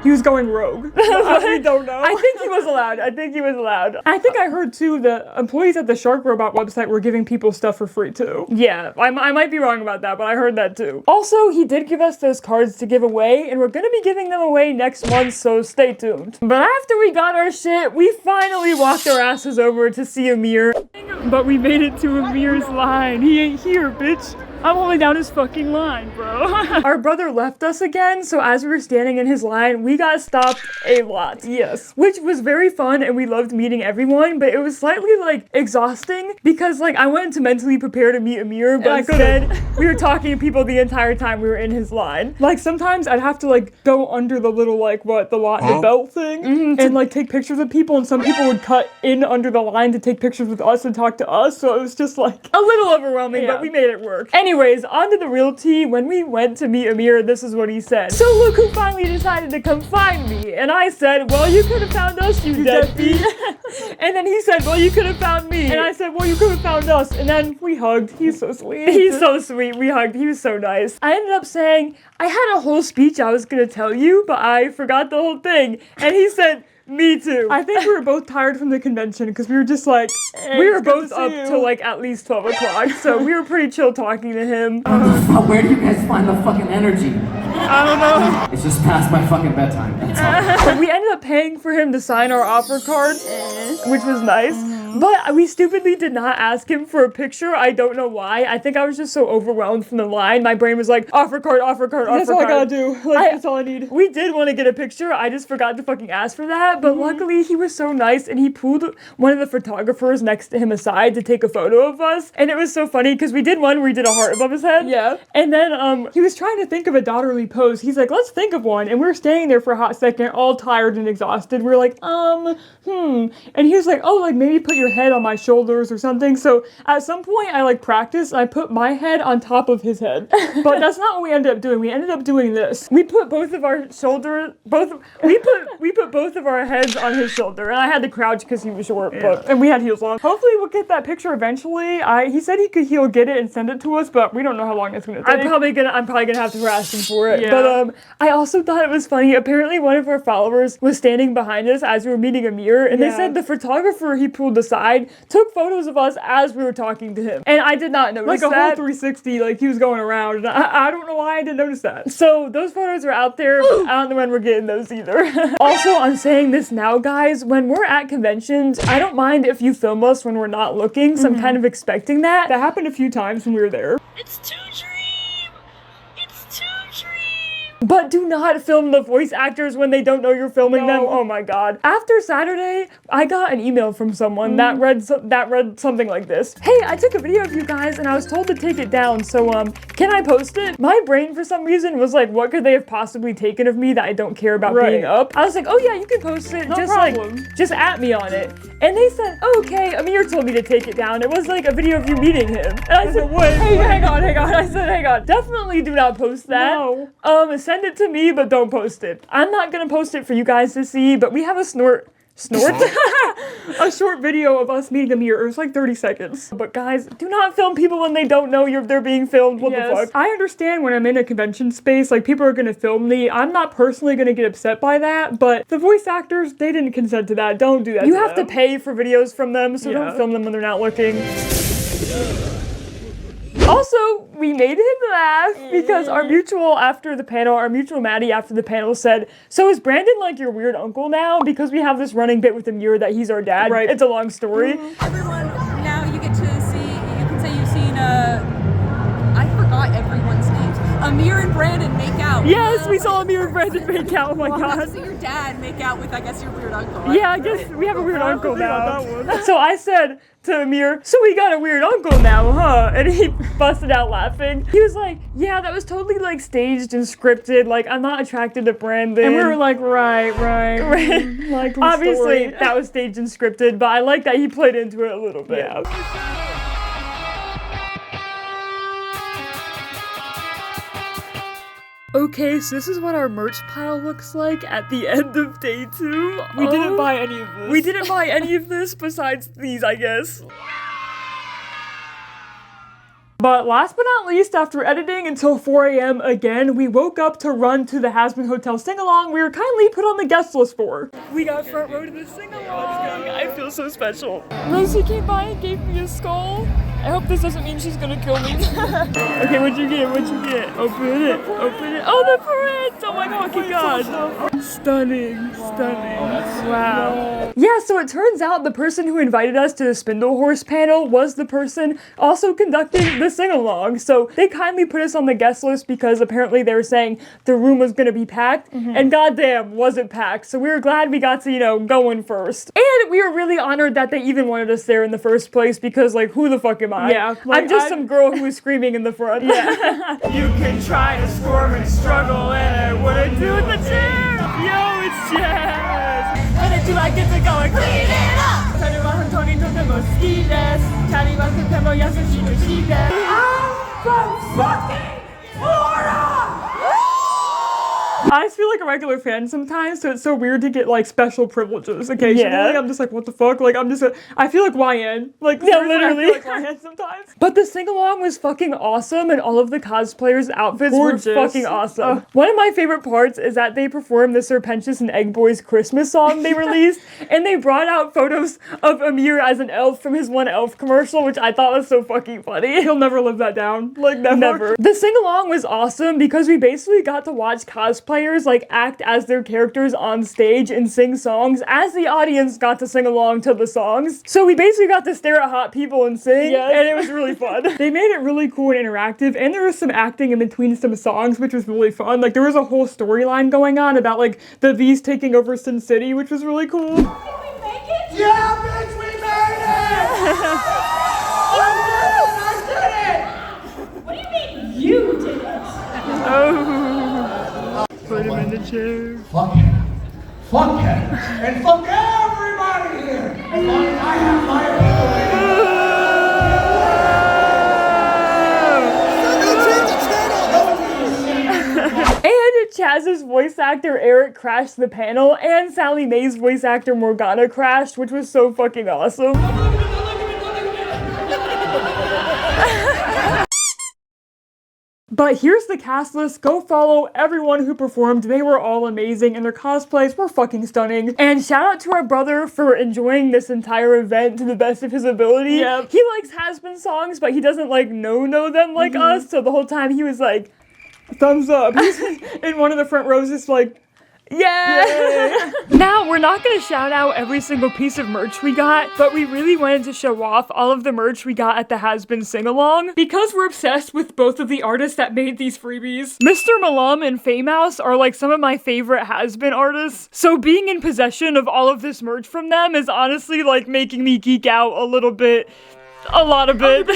he was going rogue. I don't know. I think he was allowed. I think I heard too the employees at the Shark Robot website were giving people stuff for free too. Yeah, I might be wrong about that, but I heard that too. Also, he did give us those cards to give away, and we're gonna be giving them away next month, so stay tuned. But after we got our shit, we finally walked our asses over to see Amir. But we made it to Amir's line. He ain't here, bitch. I'm holding down his fucking line, bro. Our brother left us again, so as we were standing in his line, we got stopped a lot. Yes. Which was very fun, and we loved meeting everyone, but it was slightly, like, exhausting, because, like, I went to mentally prepare to meet Amir, but instead, we were talking to people the entire time we were in his line. Like, sometimes I'd have to, like, go under the little, like, the lot and the belt thing, and, like, take pictures of people, and some people would cut in under the line to take pictures with us and talk to us, so it was just, like, a little overwhelming, but we made it work. Anyways, on to the real tea. When we went to meet Amir, this is what he said. So look who finally decided to come find me. And I said, well, you could have found us, you deadbeat. And then he said, well, you could have found me. And I said, well, you could have found us. And then we hugged. He's so sweet. He's so sweet. We hugged. He was so nice. I ended up saying, I had a whole speech I was going to tell you, but I forgot the whole thing. And he said, me too. I think we were both tired from the convention because we were just like, we were both up till like at least 12 o'clock. So we were pretty chill talking to him. Where do you guys find the fucking energy? I don't know. It's just past my fucking bedtime. That's all. But we ended up paying for him to sign our offer card, which was nice. But we stupidly did not ask him for a picture. I don't know why. I think I was just so overwhelmed from the line. My brain was like, offer card, offer card, offer card. That's all I gotta do. Like, that's all I need. We did want to get a picture. I just forgot to fucking ask for that. But luckily, he was so nice, and he pulled one of the photographers next to him aside to take a photo of us. And it was so funny, because we did one where he did a heart above his head. Yeah. And then he was trying to think of a daughterly pose. He's like, let's think of one. And we were standing there for a hot second, all tired and exhausted. We were like, And he was like, oh, like, maybe put your head on my shoulders or something. So at some point, I, like, practiced. I put my head on top of his head. But that's not what we ended up doing. We ended up doing this. We put both of our shoulders, we put both of our heads on his shoulder, and I had to crouch because he was short, and we had heels on. Hopefully we'll get that picture eventually. He said he'll get it and send it to us, but we don't know how long it's gonna take. I'm probably gonna have to harass him for it. Yeah. But I also thought it was funny. Apparently one of our followers was standing behind us as we were meeting Amir, and they said the photographer he pulled aside took photos of us as we were talking to him, and I did not notice that. Like a whole 360, like he was going around, and I don't know why I didn't notice that. So those photos are out there. I don't know when we're getting those either. Also, I'm saying this now, guys, when we're at conventions, I don't mind if you film us when we're not looking, so I'm kind of expecting that. That happened a few times when we were there. It's too dream! It's too dream! But do not film the voice actors when they don't know you're filming them. Oh my god. After Saturday, I got an email from someone that read something like this. Hey, I took a video of you guys and I was told to take it down, so can I post it? My brain for some reason was like, what could they have possibly taken of me that I don't care about being up? I was like, oh yeah, you can post it. Just at me on it. And they said, oh, okay, Amir told me to take it down. It was like a video of you meeting him. And I said, hey, hang on. I said, hang on. Definitely do not post that. No. Send it to me, but don't post it. I'm not gonna post it for you guys to see, but we have a a short video of us meeting Amir. It was like 30 seconds. But guys, do not film people when they don't know they're being filmed. What the fuck? I understand when I'm in a convention space, like, people are gonna film me. I'm not personally gonna get upset by that, but the voice actors, they didn't consent to that. Don't do that. You have to pay for videos from them, so don't film them when they're not looking. Also, we made him laugh because our mutual Maddie after the panel said, so is Brandon like your weird uncle now? Because we have this running bit with Amir that he's our dad. Right. It's a long story. Everyone, now you get to see, you can say you've seen, I forgot everyone's names. Amir and Brandon make out. Yes, we saw Amir and Brandon make out. Oh my god. So your dad make out with, I guess, your weird uncle. Right? Yeah, I guess we have a weird uncle now. So I said to Amir, so we got a weird uncle now, huh? And he busted out laughing. He was like, yeah, that was totally like staged and scripted. Like, I'm not attracted to Brandon. And we were like, right. Like, obviously that was staged and scripted, but I like that he played into it a little bit. Yeah. Okay, so this is what our merch pile looks like at the end of day 2. We didn't buy any of this. We didn't buy any of this besides these, I guess. But last but not least, after editing until 4 a.m. again, we woke up to run to the Hasbin Hotel sing-along we were kindly put on the guest list for. We got front row to the sing-along. I feel so special. Rosie came by and gave me a skull. I hope this doesn't mean she's gonna kill me. Okay, what'd you get? Open it. Oh, the prince! Oh my fucking god. Stunning. Wow. Yeah, so it turns out the person who invited us to the Spindle Horse panel was the person also conducting the sing-along. So they kindly put us on the guest list because apparently they were saying the room was gonna be packed, and goddamn, was it packed. So we were glad we got to, you know, go in first. And we were really honored that they even wanted us there in the first place because, like, who the fuck am I? Yeah, like, I'm just some girl who was screaming in the front. Yeah. You can try to squirm and struggle and I wouldn't do the chair. Yo, it's jazz. What did you like it to go and clean it up? I'm from fucking Florida! I just feel like a regular fan sometimes, so it's so weird to get like special privileges occasionally. Yeah. I'm just like, what the fuck? Like, I feel like YN. Like, Yeah, seriously, literally. I feel like YN sometimes. But the sing-along was fucking awesome, and all of the cosplayers' outfits Gorgeous. were fucking awesome. One of my favorite parts is that they performed the Serpentious and Egg Boys Christmas song they released, and they brought out photos of Amir as an elf from his one elf commercial, which I thought was so fucking funny. He'll never live that down. Like, never. The sing-along was awesome because we basically got to watch cosplayers like act as their characters on stage and sing songs as the audience got to sing along to the songs. So we basically got to stare at hot people and sing, and it was really fun. They made it really cool and interactive, and there was some acting in between some songs, which was really fun. Like, there was a whole storyline going on about like the V's taking over Sin City, which was really cool. Yeah, bitch, we made it! I did it! What do you mean you did it? Put him in the chair. Fuck him. Fuck him. And fuck everybody here. As long as I have my And Chaz's voice actor Eric crashed the panel, and Sally Mae's voice actor Morgana crashed, which was so fucking awesome. But here's the cast list. Go follow everyone who performed. They were all amazing and their cosplays were fucking stunning. And shout out to our brother for enjoying this entire event to the best of his ability. Yep. He likes Has-Been songs, but he doesn't like know them like us. So the whole time he was like, thumbs up. He's in one of the front rows just like, yeah! Now, we're not gonna shout out every single piece of merch we got, but we really wanted to show off all of the merch we got at the Has-Been Sing-Along because we're obsessed with both of the artists that made these freebies. Mr. Malum and Famouse are like some of my favorite Has-Been artists, so being in possession of all of this merch from them is honestly like making me geek out a little bit. A lot of it.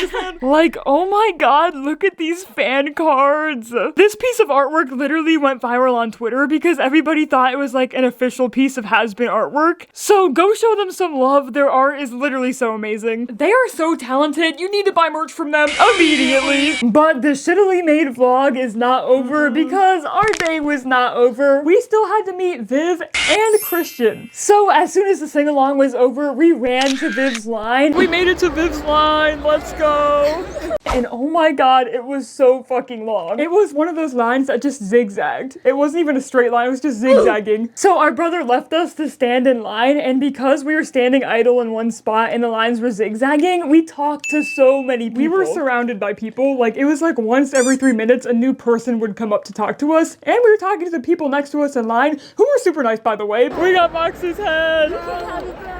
Like, oh my god, look at these fan cards. This piece of artwork literally went viral on Twitter because everybody thought it was like an official piece of Has-Been artwork. So go show them some love. Their art is literally so amazing. They are so talented. You need to buy merch from them immediately. But the shittily made vlog is not over because our day was not over. We still had to meet Viv and Christian. So as soon as the sing-along was over, we ran to Viv's line. We made it to Viv's line. Let's go. And oh my god, it was so fucking long. It was one of those lines that just zigzagged. It wasn't even a straight line, it was just zigzagging. So our brother left us to stand in line, and because we were standing idle in one spot and the lines were zigzagging, we talked to so many people. We were surrounded by people. Like, it was like once every 3 minutes a new person would come up to talk to us, and we were talking to the people next to us in line, who were super nice, by the way. We got Moxie's head.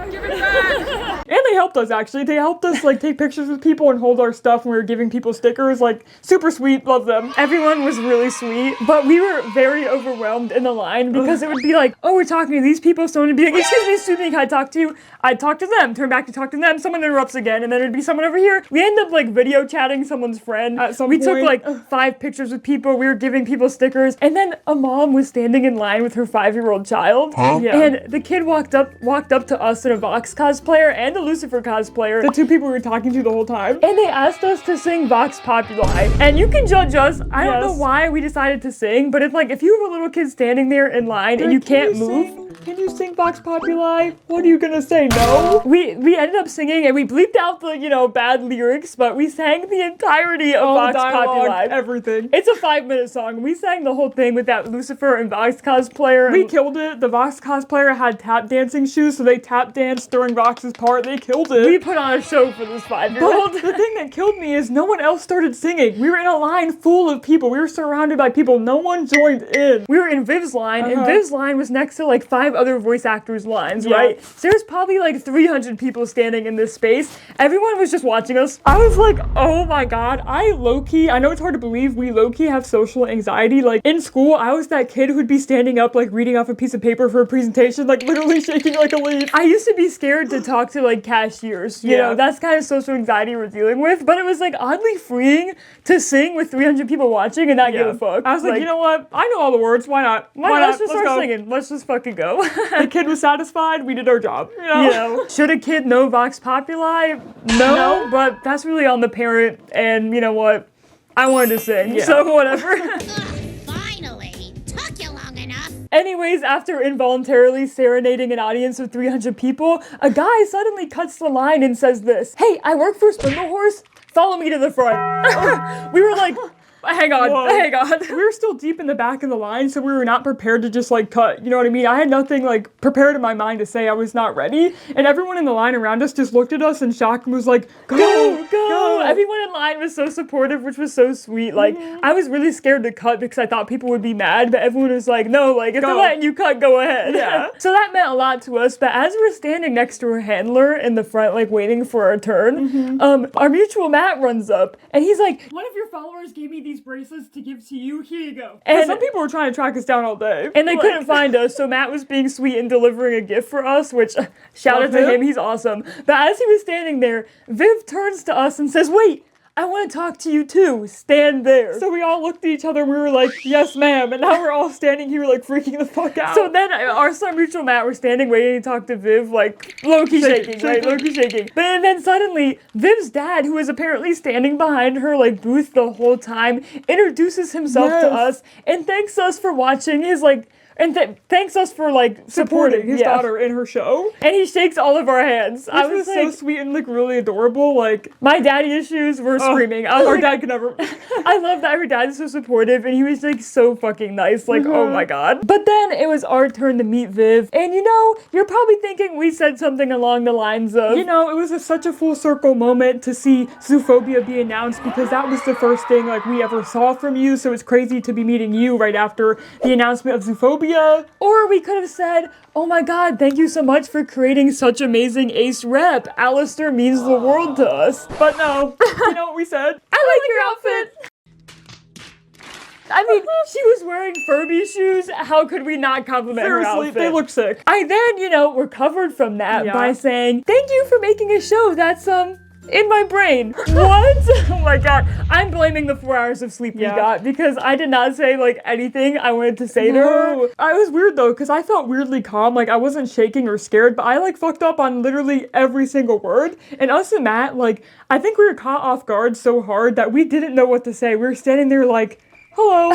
Give it back. And they helped us actually. They helped us like take pictures with people and hold our stuff when we were giving people stickers. Like super sweet, love them. Everyone was really sweet, but we were very overwhelmed in the line because it would be like, oh, we're talking to these people, someone would be like, excuse me, can I talk to you? I'd talk to them, turn back to talk to them, someone interrupts again, and then it'd be someone over here. We end up like video chatting someone's friend. At some point. Took like 5 pictures with people, we were giving people stickers, and then a mom was standing in line with her 5-year-old child. Yeah. And the kid walked up to us in a Vox cosplayer and a Lucifer cosplayer, the 2 people we were talking to the whole time, and they asked us to sing Vox Populi. And you can judge us. I don't know why we decided to sing, but it's like if you have a little kid standing there in line and you can't move. Can you sing Vox Populi? What are you gonna say? No? We ended up singing and we bleeped out the, you know, bad lyrics, but we sang the entirety of Vox Populi. Everything. It's a 5-minute song. We sang the whole thing with that Lucifer and Vox cosplayer. We killed it. The Vox cosplayer had tap dancing shoes, so they tap danced during Vox's part. They killed it. We put on a show for this 5-year-old. But the thing that killed me is no one else started singing. We were in a line full of people. We were surrounded by people. No one joined in. We were in Viv's line, and Viv's line was next to like 5 other voice actors' lines, right? So there's probably like 300 people standing in this space. Everyone was just watching us. I was like, oh my god, I low-key, I know it's hard to believe, we low-key have social anxiety. Like in school, I was that kid who'd be standing up like reading off a piece of paper for a presentation, like literally shaking like a leaf. I used to be scared to talk to like cashiers, you know, that's kind of social anxiety we're dealing with, but it was like oddly freeing to sing with 300 people watching and not give a fuck. I was like, you know what, I know all the words, why not? Why not? Let's just start singing. Let's just fucking go. The kid was satisfied, we did our job. You know? Should a kid know Vox Populi? No, but that's really on the parent, and you know what? I wanted to sing, so whatever. Finally, took you long enough. Anyways, after involuntarily serenading an audience of 300 people, a guy suddenly cuts the line and says this, "Hey, I work for Spindle Horse. Follow me to the front." We were like, hang on. We were still deep in the back of the line, so we were not prepared to just like cut, you know what I mean? I had nothing like prepared in my mind to say. I was not ready, and everyone in the line around us just looked at us in shock and was like, go. Everyone in line was so supportive, which was so sweet. Like, I was really scared to cut because I thought people would be mad, but everyone was like, no, like, if they're letting you cut, go ahead. Yeah. So that meant a lot to us, but as we're standing next to our handler in the front, like, waiting for our turn, our mutual Matt runs up, and he's like, one of your followers gave me these bracelets to give to you, here you go. And some people were trying to track us down all day. And they couldn't find us, so Matt was being sweet and delivering a gift for us, which, shout out to him, he's awesome. But as he was standing there, Viv turns to us and says, wait, I want to talk to you too. Stand there. So we all looked at each other and we were like, yes, ma'am. And now we're all standing here like freaking the fuck out. So then our son mutual Matt were standing waiting to talk to Viv, like low-key shaking, right? Low-key shaking. But then suddenly Viv's dad, who was apparently standing behind her like booth the whole time, introduces himself to us and thanks us for watching his like, and thanks us for like supporting his daughter in her show. And he shakes all of our hands. Which was like, so sweet and like really adorable. Like my daddy issues were screaming. Our dad could never. I love that our dad is so supportive and he was like so fucking nice. Like oh my god. But then it was our turn to meet Viv. And you know, you're probably thinking we said something along the lines of, you know, it was such a full circle moment to see Zoophobia be announced because that was the first thing like we ever saw from you. So it's crazy to be meeting you right after the announcement of Zoophobia. Or we could have said, oh my god, thank you so much for creating such amazing ace rep. Alistair means the world to us. But no, you know what we said? I like your outfit. I mean, she was wearing Furby shoes. How could we not compliment her outfit? They look sick. I then, you know, recovered from that by saying, thank you for making a show that's, in my brain. What? Oh my god. I'm blaming the 4 hours of sleep we got because I did not say like anything I wanted to say to her. I was weird though because I felt weirdly calm. Like I wasn't shaking or scared, but I like fucked up on literally every single word. And us and Matt, like, I think we were caught off guard so hard that we didn't know what to say. We were standing there like, hello,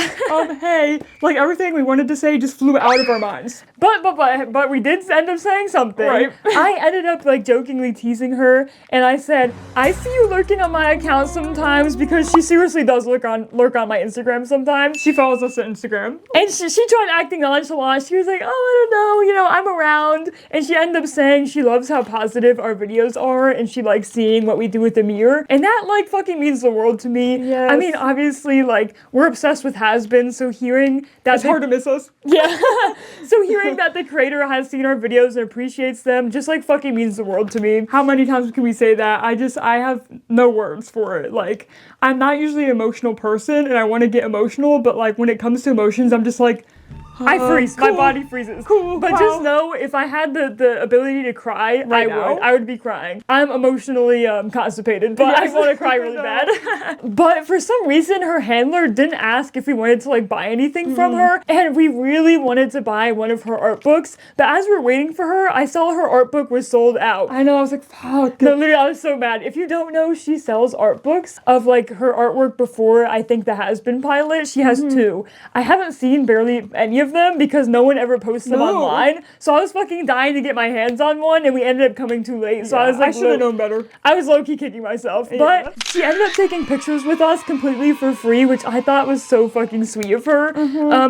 hey. Like everything we wanted to say just flew out of our minds. But we did end up saying something. Right. I ended up like jokingly teasing her and I said, I see you lurking on my account sometimes because she seriously does lurk on my Instagram sometimes. She follows us on Instagram. And she tried acting nonchalant. She was like, oh, I don't know, you know, I'm around. And she ended up saying she loves how positive our videos are and she likes seeing what we do with the mirror. And that like fucking means the world to me. Yes. I mean, obviously like we're obsessed obsessed with has-beens, so hearing that It's hard to miss us. yeah. So hearing that the creator has seen our videos and appreciates them just like fucking means the world to me. How many times can we say that? I have no words for it. Like, I'm not usually an emotional person and I want to get emotional, but like when it comes to emotions, I'm just like, I freeze. Cool. My body freezes. Cool. But Wow. just know, if I had the ability to cry, Right now? I would be crying. I'm emotionally constipated, but Yes. I want to cry really No. bad. But for some reason, her handler didn't ask if we wanted to like buy anything from her, and we really wanted to buy one of her art books. But as we were waiting for her, I saw her art book was sold out. I know, I was like, fuck. No, literally, I was so mad. If you don't know, she sells art books of like her artwork before, I think, the Has-Been pilot. She has 2. I haven't seen barely any of them because no one ever posts them No. online. So I was fucking dying to get my hands on one, and we ended up coming too late. So I was like, I should have known better. I was low-key kicking myself. Yeah. But she ended up taking pictures with us completely for free, which I thought was so fucking sweet of her.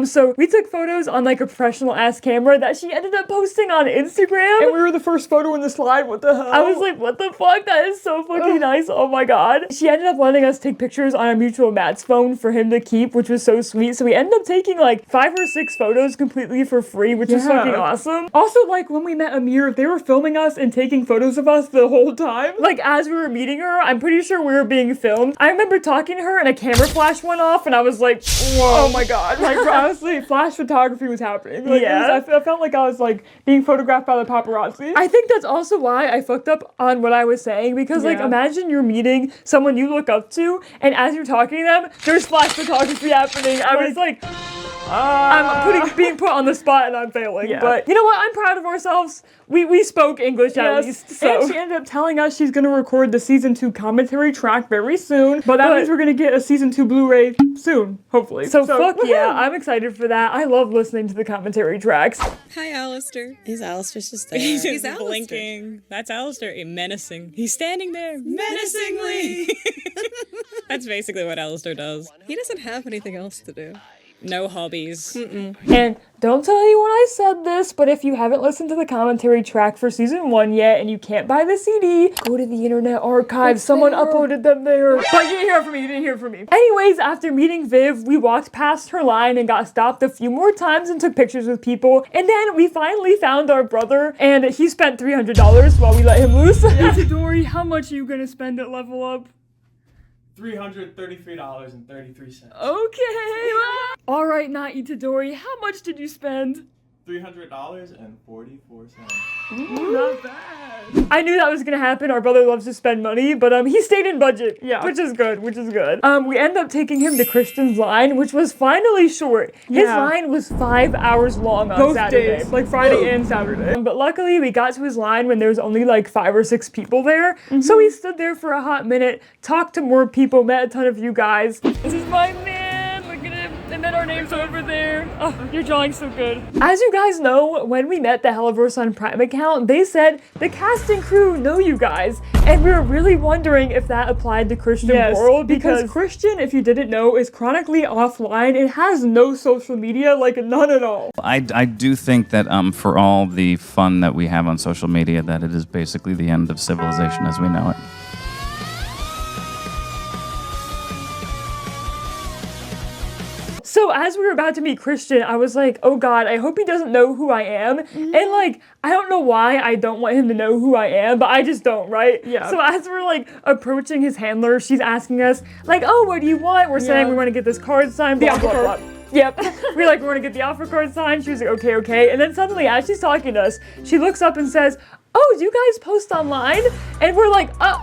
So we took photos on like a professional-ass camera that she ended up posting on Instagram. And we were the first photo in the slide, what the hell? I was like, what the fuck? That is so fucking nice. Oh my god. She ended up letting us take pictures on our mutual Matt's phone for him to keep, which was so sweet. So we ended up taking like 5 or 6 photos completely for free, which is Yeah. fucking awesome. Also, like, when we met Amir, they were filming us and taking photos of us the whole time. Like, as we were meeting her, I'm pretty sure we were being filmed. I remember talking to her and a camera flash went off and I was like, whoa. Oh my god. Like, honestly, flash photography was happening. Like, Yeah. I felt like I was, like, being photographed by the paparazzi. I think that's also why I fucked up on what I was saying, because like, Yeah. imagine you're meeting someone you look up to and as you're talking to them, there's flash photography happening. I was like, I'm being put on the spot and I'm failing. Yeah. But you know what? I'm proud of ourselves. We spoke English at least. So. And she ended up telling us she's gonna record the season 2 commentary track very soon. But that means we're gonna get a season 2 Blu-ray soon, hopefully. So fuck yeah, woohoo! I'm excited for that. I love listening to the commentary tracks. Hi, Alistair. Is Alistair just there? He's He's Alistair. blinking. That's Alistair. Menacing. He's standing there menacingly. That's basically what Alistair does. He doesn't have anything else to do. No hobbies. And don't tell anyone I said this, but if you haven't listened to the commentary track for season 1 yet and you can't buy the CD, go to the Internet Archive. Someone uploaded them there. But you didn't hear from me. You didn't hear from me. Anyways, after meeting Viv, we walked past her line and got stopped a few more times and took pictures with people. And then we finally found our brother, and he spent $300 while we let him loose. Dory, how much are you gonna spend at Level Up? $333.33. Okay. All right, not Itadori. How much did you spend? $300.44. Not bad. I knew that was gonna happen. Our brother loves to spend money, but he stayed in budget. Yeah. Which is good. We ended up taking him to Christian's line, which was finally short. His Yeah. line was 5 hours long on Both Saturday. days, like Friday and Saturday. But luckily, we got to his line when there was only like 5 or 6 people there. Mm-hmm. So we stood there for a hot minute, talked to more people, met a ton of you guys. This is my man. Look at him. They met our names over there. Oh, you're drawing so good. As you guys know, when we met the Helliverse on Prime account, they said the cast and crew know you guys. And we were really wondering if that applied to Christian World because Christian, if you didn't know, is chronically offline. It has no social media, like none at all. I do think that for all the fun that we have on social media, that it is basically the end of civilization as we know it. So as we were about to meet Christian, I was like, oh god, I hope he doesn't know who I am. And like, I don't know why I don't want him to know who I am, but I just don't, right? Yeah. So as we're like approaching his handler, she's asking us like, oh, what do you want? We're saying we want to get this card signed, blah, blah, blah. Yep. we want to get the offer card signed. She was like, okay. And then suddenly, as she's talking to us, she looks up and says, oh, do you guys post online? And we're like, oh,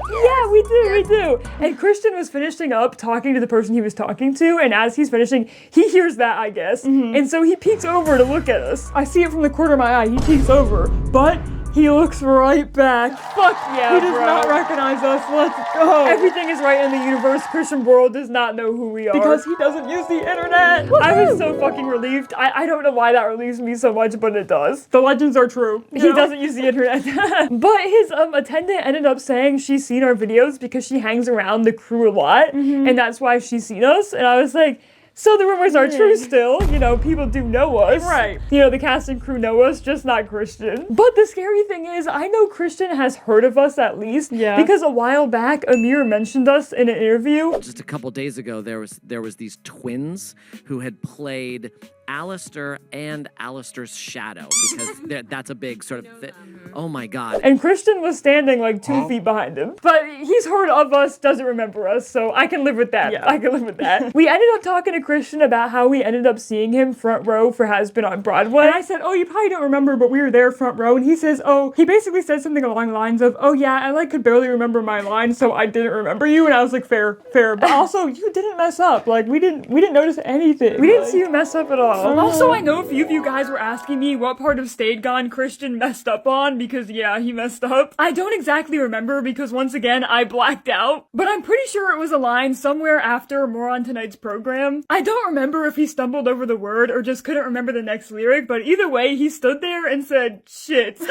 yeah, we do. And Christian was finishing up talking to the person he was talking to, and as he's finishing, he hears that, I guess. And so he peeks over to look at us. I see it from the corner of my eye. He peeks over, but he looks right back. Fuck yeah, He does bro. not recognize us. Let's go. Everything is right in the universe. Christian World does not know who we are. Because he doesn't use the internet. I was so fucking relieved. I don't know why that relieves me so much, but it does. The legends are true. He doesn't use the internet. But his attendant ended up saying she's seen our videos because she hangs around the crew a lot, and that's why she's seen us. And I was like, So the rumors are true still. You know, people do know us. Right. You know, the cast and crew know us, just not Christian. But the scary thing is, I know Christian has heard of us at least. Yeah. Because a while back, Amir mentioned us in an interview. Just a couple days ago, there was these twins who had played Alistair and Alistair's shadow, because that's a big sort of oh my god. And Christian was standing like 2 feet behind him. But he's heard of us, doesn't remember us, so I can live with that. Yeah. I can live with that. We ended up talking to Christian about how we ended up seeing him front row for Has Been on Broadway. And I said, oh, you probably don't remember, but we were there front row. And he says, oh, he basically said something along the lines of, oh yeah, I like could barely remember my line, so I didn't remember you. And I was like, fair. But also, you didn't mess up. Like, we didn't notice anything. We didn't see you mess up at all. Also, I know a few of you guys were asking me what part of Stayed Gone Christian messed up on, because yeah, he messed up. I don't exactly remember because once again, I blacked out, but I'm pretty sure it was a line somewhere after More on Tonight's program. I don't remember if he stumbled over the word or just couldn't remember the next lyric, but either way, he stood there and said, shit.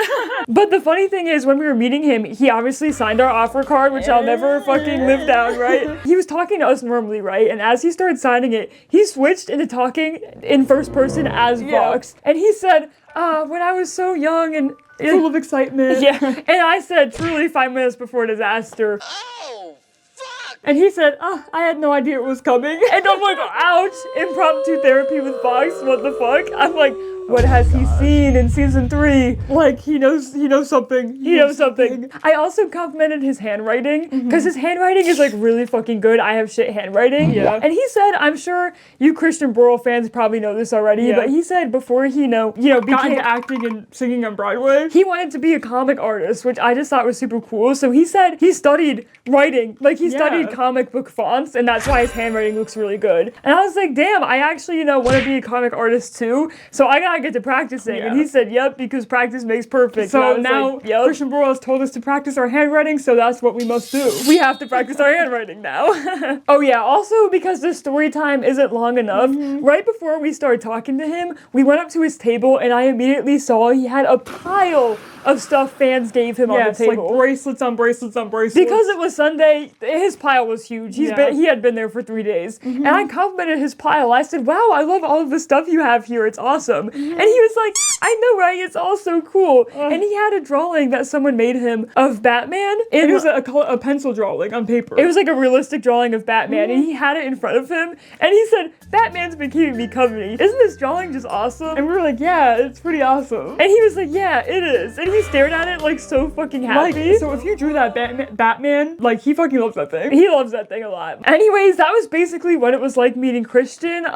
But the funny thing is, when we were meeting him, he obviously signed our offer card, which I'll never fucking live down, right? He was talking to us normally, right? And as he started signing it, he switched into talking in first person as Vox. And he said, when I was so young and full of excitement. Yeah. And I said, truly 5 minutes before disaster. Oh, fuck! And he said, I had no idea it was coming. And I'm like, ouch, impromptu therapy with Vox, what the fuck? I'm like, what has he seen in season 3? Like, he knows something. He knows something. I also complimented his handwriting, because his handwriting is like really fucking good. I have shit handwriting. Yeah. And he said, I'm sure you Christian Borle fans probably know this already, but he said before he got into acting and singing on Broadway, he wanted to be a comic artist, which I just thought was super cool. So he said he studied writing. Like, he studied comic book fonts, and that's why his handwriting looks really good. And I was like, damn, I actually, want to be a comic artist too. So I gotta get to practicing. And he said, yep, because practice makes perfect. So now Christian Borle has told us to practice our handwriting, so that's what we must do. We have to practice our handwriting now. Oh yeah, also because the story time isn't long enough, right before we started talking to him, we went up to his table and I immediately saw he had a pile of stuff fans gave him on the table. Like bracelets on bracelets on bracelets. Because it was Sunday, his pile was huge. He had been there for 3 days. And I complimented his pile. I said, wow, I love all of the stuff you have here. It's awesome. And he was like, I know, right? It's all so cool. And he had a drawing that someone made him of Batman. It was a pencil drawing on paper. It was like a realistic drawing of Batman. And he had it in front of him. And he said, Batman's been keeping me company. Isn't this drawing just awesome? And we were like, yeah, it's pretty awesome. And he was like, yeah, it is. And he stared at it like so fucking happy. Like, so if you drew that Batman, like, he fucking loves that thing. He loves that thing a lot. Anyways, that was basically what it was like meeting Christian.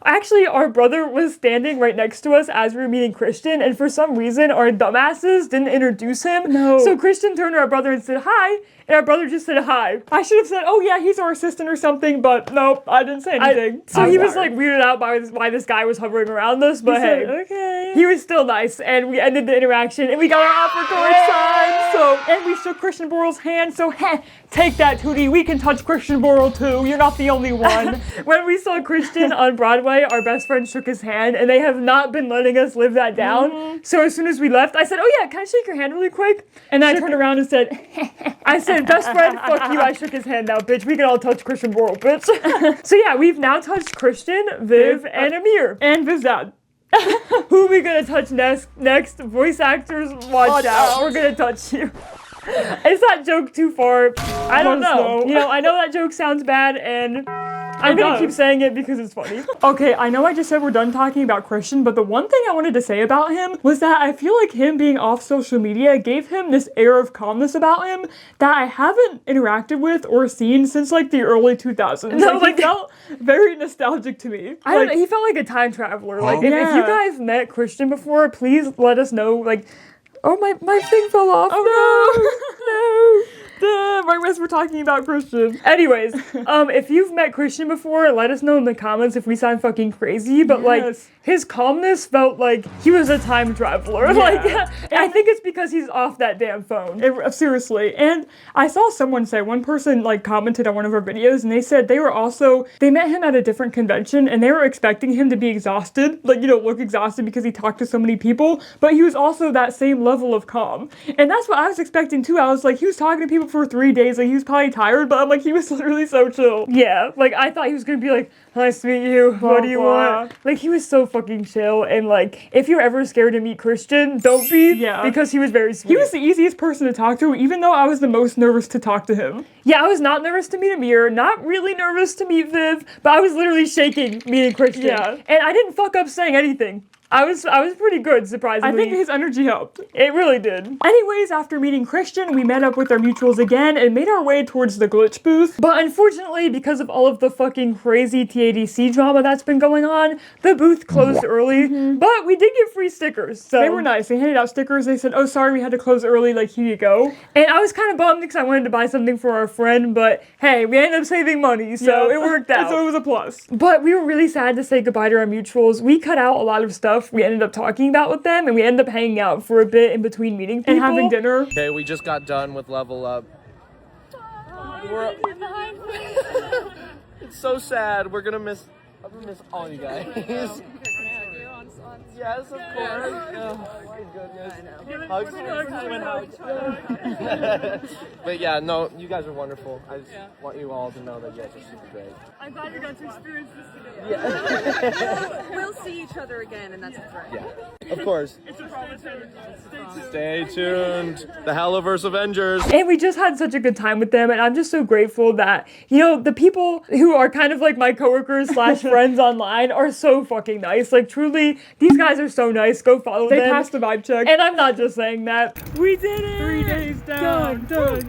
Actually, our brother was standing right next to us as we were meeting Christian, and for some reason, our dumbasses didn't introduce him. No. So Christian turned to our brother and said, hi. And our brother just said hi. I should have said, oh yeah, he's our assistant or something, but nope, I didn't say anything. So he was like weirded out by why this guy was hovering around us, but hey, okay. He was still nice, and we ended the interaction, and we got our offer card signed, and we shook Christian Borle's hand, so take that, Tootie, we can touch Christian Borle too, you're not the only one. When we saw Christian on Broadway, our best friend shook his hand, and they have not been letting us live that down. So as soon as we left, I said, oh yeah, can I shake your hand really quick? And I turned around and said, best friend, fuck you, I shook his hand now, bitch. We can all touch Christian Borle, bitch. So yeah, we've now touched Christian, Viv, and Amir. And Viv's dad. Who are we gonna touch next? Voice actors, watch out. We're gonna touch you. Is that joke too far? I don't know. I know that joke sounds bad, and I'm gonna keep saying it because it's funny. Okay, I know I just said we're done talking about Christian, but the one thing I wanted to say about him was that I feel like him being off social media gave him this air of calmness about him that I haven't interacted with or seen since like the early 2000s. No, like, he felt very nostalgic to me. I don't know, he felt like a time traveler. Like, if you guys met Christian before, please let us know. Like, oh, my thing fell off. Oh no. Right as we're talking about Christian. Anyways, if you've met Christian before, let us know in the comments if we sound fucking crazy, but like, his calmness felt like he was a time traveler. Like, I think it's because he's off that damn phone. Seriously. And I saw someone say, one person like commented on one of our videos, and they said they met him at a different convention, and they were expecting him to be exhausted, like, look exhausted because he talked to so many people, but he was also that same level of calm. And that's what I was expecting too. I was like, he was talking to people for 3 days, like, like he was probably tired, but I'm like, he was literally so chill. Yeah, like I thought he was gonna be like, nice to meet you, what do you want? Like he was so fucking chill, and like if you're ever scared to meet Christian, don't be. Yeah. Because he was very sweet. He was the easiest person to talk to, even though I was the most nervous to talk to him. Yeah, I was not nervous to meet Amir, not really nervous to meet Viv, but I was literally shaking meeting Christian. Yeah. And I didn't fuck up saying anything. I was pretty good, surprisingly. I think his energy helped. It really did. Anyways, after meeting Christian, we met up with our mutuals again and made our way towards the glitch booth. But unfortunately, because of all of the fucking crazy TADC drama that's been going on, the booth closed early. But we did get free stickers, so they were nice. They handed out stickers. They said, oh, sorry, we had to close early, like, here you go. And I was kind of bummed because I wanted to buy something for our friend, but hey, we ended up saving money, so it worked out. So it was a plus. But we were really sad to say goodbye to our mutuals. We cut out a lot of stuff we ended up talking about with them, and we ended up hanging out for a bit in between meeting people. And having dinner. Okay, we just got done with Level Up. It's so sad. I'm gonna miss all you guys. Yes, of course. Oh my goodness. Hugs. But yeah, no, you guys are wonderful. I just want you all to know that you guys are super great. I'm glad you got to experience this today. Yeah. We'll see each other again, and that's a threat. Yeah, of course. It's a promise. Stay tuned. The Helloverse Avengers. And we just had such a good time with them, and I'm just so grateful that, you know, the people who are kind of like my coworkers / friends online are so fucking nice. Like, truly, these guys are so nice. Go follow them. They passed the vibe check. And I'm not just saying that. We did it! 3 days down. Done.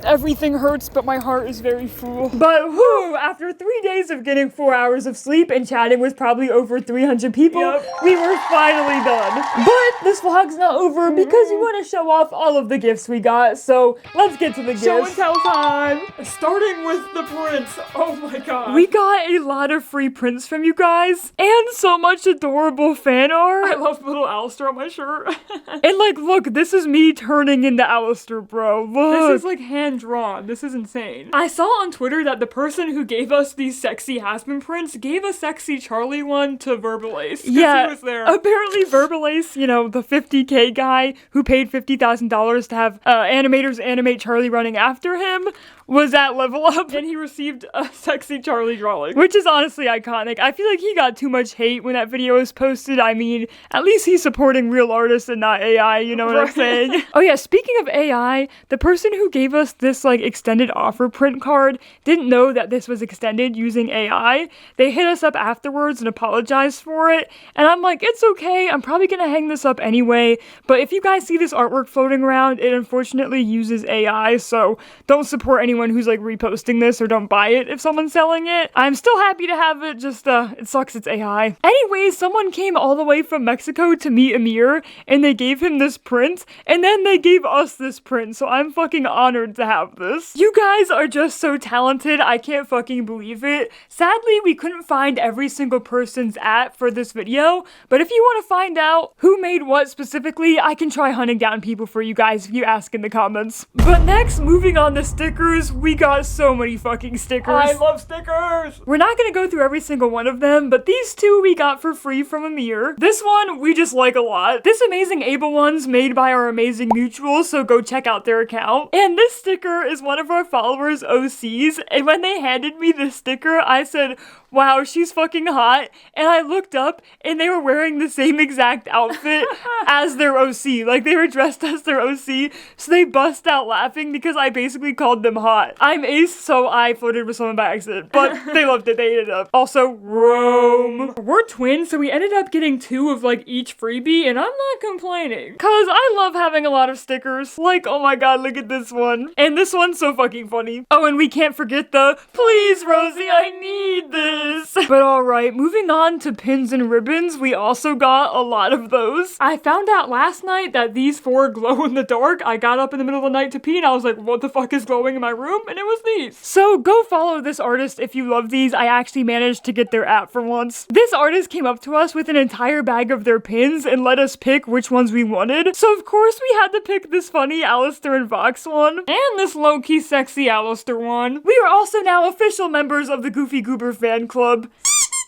Everything hurts, but my heart is very full. But whoo! After 3 days of getting 4 hours of sleep and chatting with probably over 300 people, we were finally done. But this vlog's not over because we want to show off all of the gifts we got. So let's get to the gifts. Show and tell time. Starting with the prints. Oh my god. We got a lot of free prints from you guys and so much adorable fan art. I love little Alistair on my shirt. And like, look, this is me turning into Alistair, bro. Look. This is like hand drawn. This is insane. I saw on Twitter that the person who gave us these sexy Hasman prints gave a sexy Charlie one to Verbalace. Yeah, he was there. Apparently Verbalace, you know, the 50K guy who paid $50,000 to have animators animate Charlie running after him, was at Level Up, and he received a sexy Charlie drawing, which is honestly iconic. I feel like he got too much hate when that video was posted. I mean, at least he's supporting real artists and not AI, you know what I'm saying? Oh yeah, speaking of AI, the person who gave us this like extended offer print card didn't know that this was extended using AI. They hit us up afterwards and apologized for it, and I'm like, it's okay, I'm probably gonna hang this up anyway, but if you guys see this artwork floating around, it unfortunately uses AI, so don't support anyone who's like reposting this, or don't buy it if someone's selling it. I'm still happy to have it, just it sucks it's AI. Anyways, someone came all the way from Mexico to meet Amir, and they gave him this print, and then they gave us this print, so I'm fucking honored to have this. You guys are just so talented, I can't fucking believe it. Sadly, we couldn't find every single person's for this video, but if you want to find out who made what specifically, I can try hunting down people for you guys if you ask in the comments. But next, moving on to stickers, we got so many fucking stickers. I love stickers! We're not gonna go through every single one of them, but these two we got for free from Amir. This one we just like a lot. This amazing Able one's made by our amazing mutuals, so go check out their account. And this sticker is one of our followers' OCs, and when they handed me this sticker, I said, wow, she's fucking hot. And I looked up and they were wearing the same exact outfit as their OC. Like, they were dressed as their OC. So they bust out laughing because I basically called them hot. I'm Ace, so I flirted with someone by accident. But they loved it. They ate it up. Also, Rome. We're twins, so we ended up getting 2 of like each freebie, and I'm not complaining. Cause I love having a lot of stickers. Like, oh my god, look at this one. And this one's so fucking funny. Oh, and we can't forget the, please Rosie, I need this. But alright, moving on to pins and ribbons, we also got a lot of those. I found out last night that these 4 glow in the dark. I got up in the middle of the night to pee and I was like, what the fuck is glowing in my room? And it was these. So go follow this artist if you love these. I actually managed to get their for once. This artist came up to us with an entire bag of their pins and let us pick which ones we wanted. So of course we had to pick this funny Alistair and Vox one, and this low-key sexy Alistair one. We are also now official members of the Goofy Goober fan club.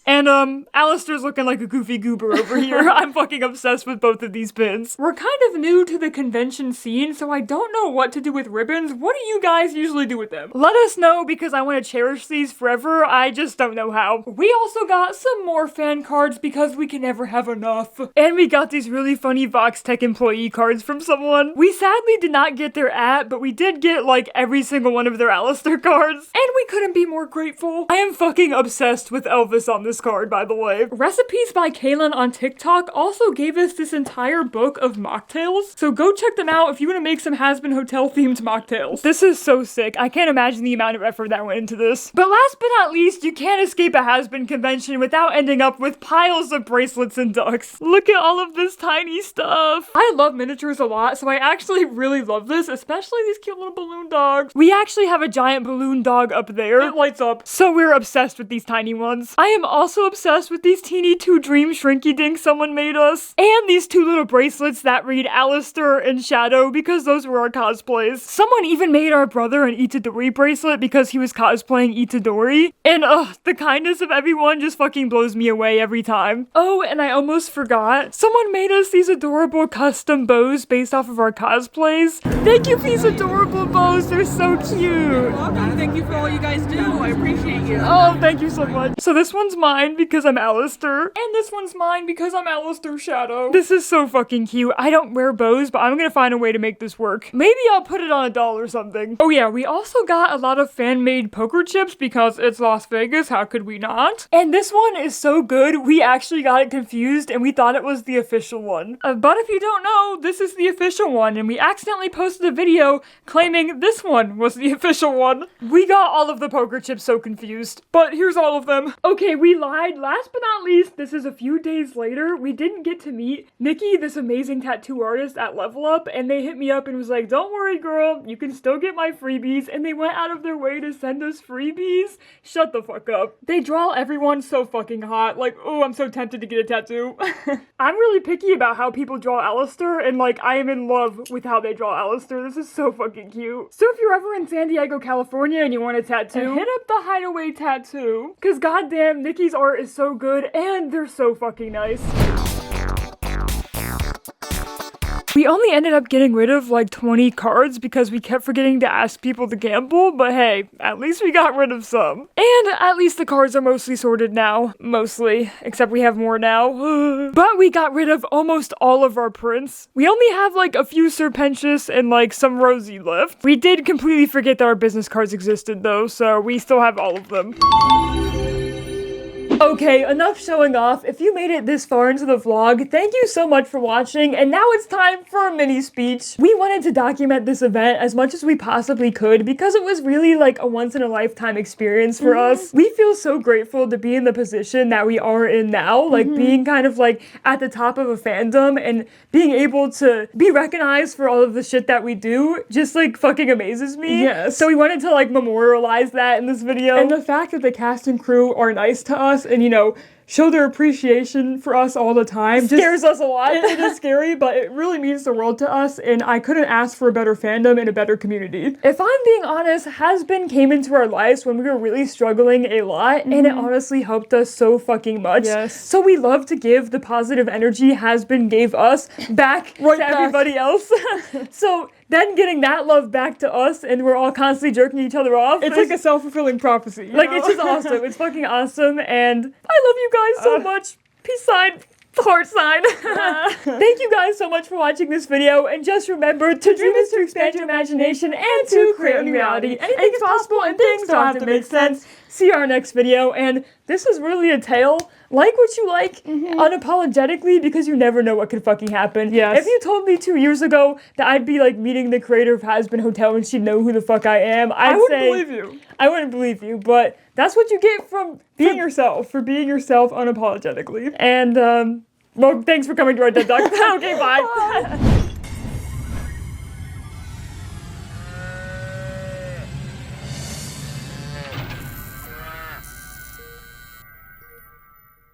And Alistair's looking like a goofy goober over here. I'm fucking obsessed with both of these pins. We're kind of new to the convention scene, so I don't know what to do with ribbons. What do you guys usually do with them? Let us know because I want to cherish these forever. I just don't know how. We also got some more fan cards because we can never have enough. And we got these really funny Vox Tech employee cards from someone. We sadly did not get their @ but we did get like every single one of their Alistair cards. And we couldn't be more grateful. I am fucking obsessed with Elvis on this card, by the way. Recipes by Kaylin on TikTok also gave us this entire book of mocktails. So go check them out if you want to make some Has-Been Hotel themed mocktails. This is so sick. I can't imagine the amount of effort that went into this. But last but not least, you can't escape a Has-Been convention without ending up with piles of bracelets and ducks. Look at all of this tiny stuff. I love miniatures a lot, so I actually really love this, especially these cute little balloon dogs. We actually have a giant balloon dog up there. It lights up. So we're obsessed with these tiny ones. I am also obsessed with these teeny 2 Dream Shrinky Dinks someone made us. And these 2 little bracelets that read Alistair and Shadow because those were our cosplays. Someone even made our brother an Itadori bracelet because he was cosplaying Itadori. And the kindness of everyone just fucking blows me away every time. Oh, and I almost forgot. Someone made us these adorable custom bows based off of our cosplays. Thank you, these adorable bows. They're so cute. You're welcome. Thank you for all you guys do. I appreciate you. Oh, thank you so much. So this one's mine because I'm Alistair. And this one's mine because I'm Alistair Shadow. This is so fucking cute. I don't wear bows, but I'm gonna find a way to make this work. Maybe I'll put it on a doll or something. Oh yeah, we also got a lot of fan-made poker chips because it's Las Vegas. How could we not? And this one is so good, we actually got it confused and we thought it was the official one. But if you don't know, this is the official one and we accidentally posted a video claiming this one was the official one. We got all of the poker chips so confused, but here's all of them. Okay, we lied. Last but not least, this is a few days later. We didn't get to meet Nikki, this amazing tattoo artist at Level Up, and they hit me up and was like, don't worry girl, you can still get my freebies, and they went out of their way to send us freebies. Shut the fuck up. They draw everyone so fucking hot. Like, oh, I'm so tempted to get a tattoo. I'm really picky about how people draw Alistair, and like, I am in love with how they draw Alistair. This is so fucking cute. So if you're ever in San Diego, California, and you want a tattoo, hit up the Hideaway Tattoo. Cause goddamn, Nikki's art is so good, and they're so fucking nice. We only ended up getting rid of like 20 cards because we kept forgetting to ask people to gamble, but hey, at least we got rid of some. And at least the cards are mostly sorted now. Mostly. Except we have more now. But we got rid of almost all of our prints. We only have like a few Serpentious and like some Rosie left. We did completely forget that our business cards existed though, so we still have all of them. Okay, enough showing off. If you made it this far into the vlog, thank you so much for watching, and now it's time for a mini speech. We wanted to document this event as much as we possibly could because it was really like a once-in-a-lifetime experience for us. We feel so grateful to be in the position that we are in now, like being kind of like at the top of a fandom and being able to be recognized for all of the shit that we do just like fucking amazes me. Yes. So we wanted to like memorialize that in this video. And the fact that the cast and crew are nice to us and, you know, show their appreciation for us all the time scares us a lot. It is scary, but it really means the world to us, and I couldn't ask for a better fandom and a better community. If I'm being honest, Has-Been came into our lives when we were really struggling a lot, and it honestly helped us so fucking much. Yes. So we love to give the positive energy Has-Been gave us back to everybody else. So then getting that love back to us, and we're all constantly jerking each other off. It's like a self-fulfilling prophecy. Like, it's just awesome. It's fucking awesome, and I love you guys so much. Peace sign. Heart sign. Thank you guys so much for watching this video, and just remember, to dream is to expand your imagination and to create a new reality. Anything is possible, and things don't have to make sense. See our next video, and this is really a tale. Like what you like, unapologetically, because you never know what could fucking happen. Yes. If you told me 2 years ago that I'd be like meeting the creator of Has-Been Hotel and she'd know who the fuck I am, I wouldn't believe you. I wouldn't believe you, but that's what you get from being yourself, for being yourself unapologetically. And, well, thanks for coming to our TED Talk. Okay, bye.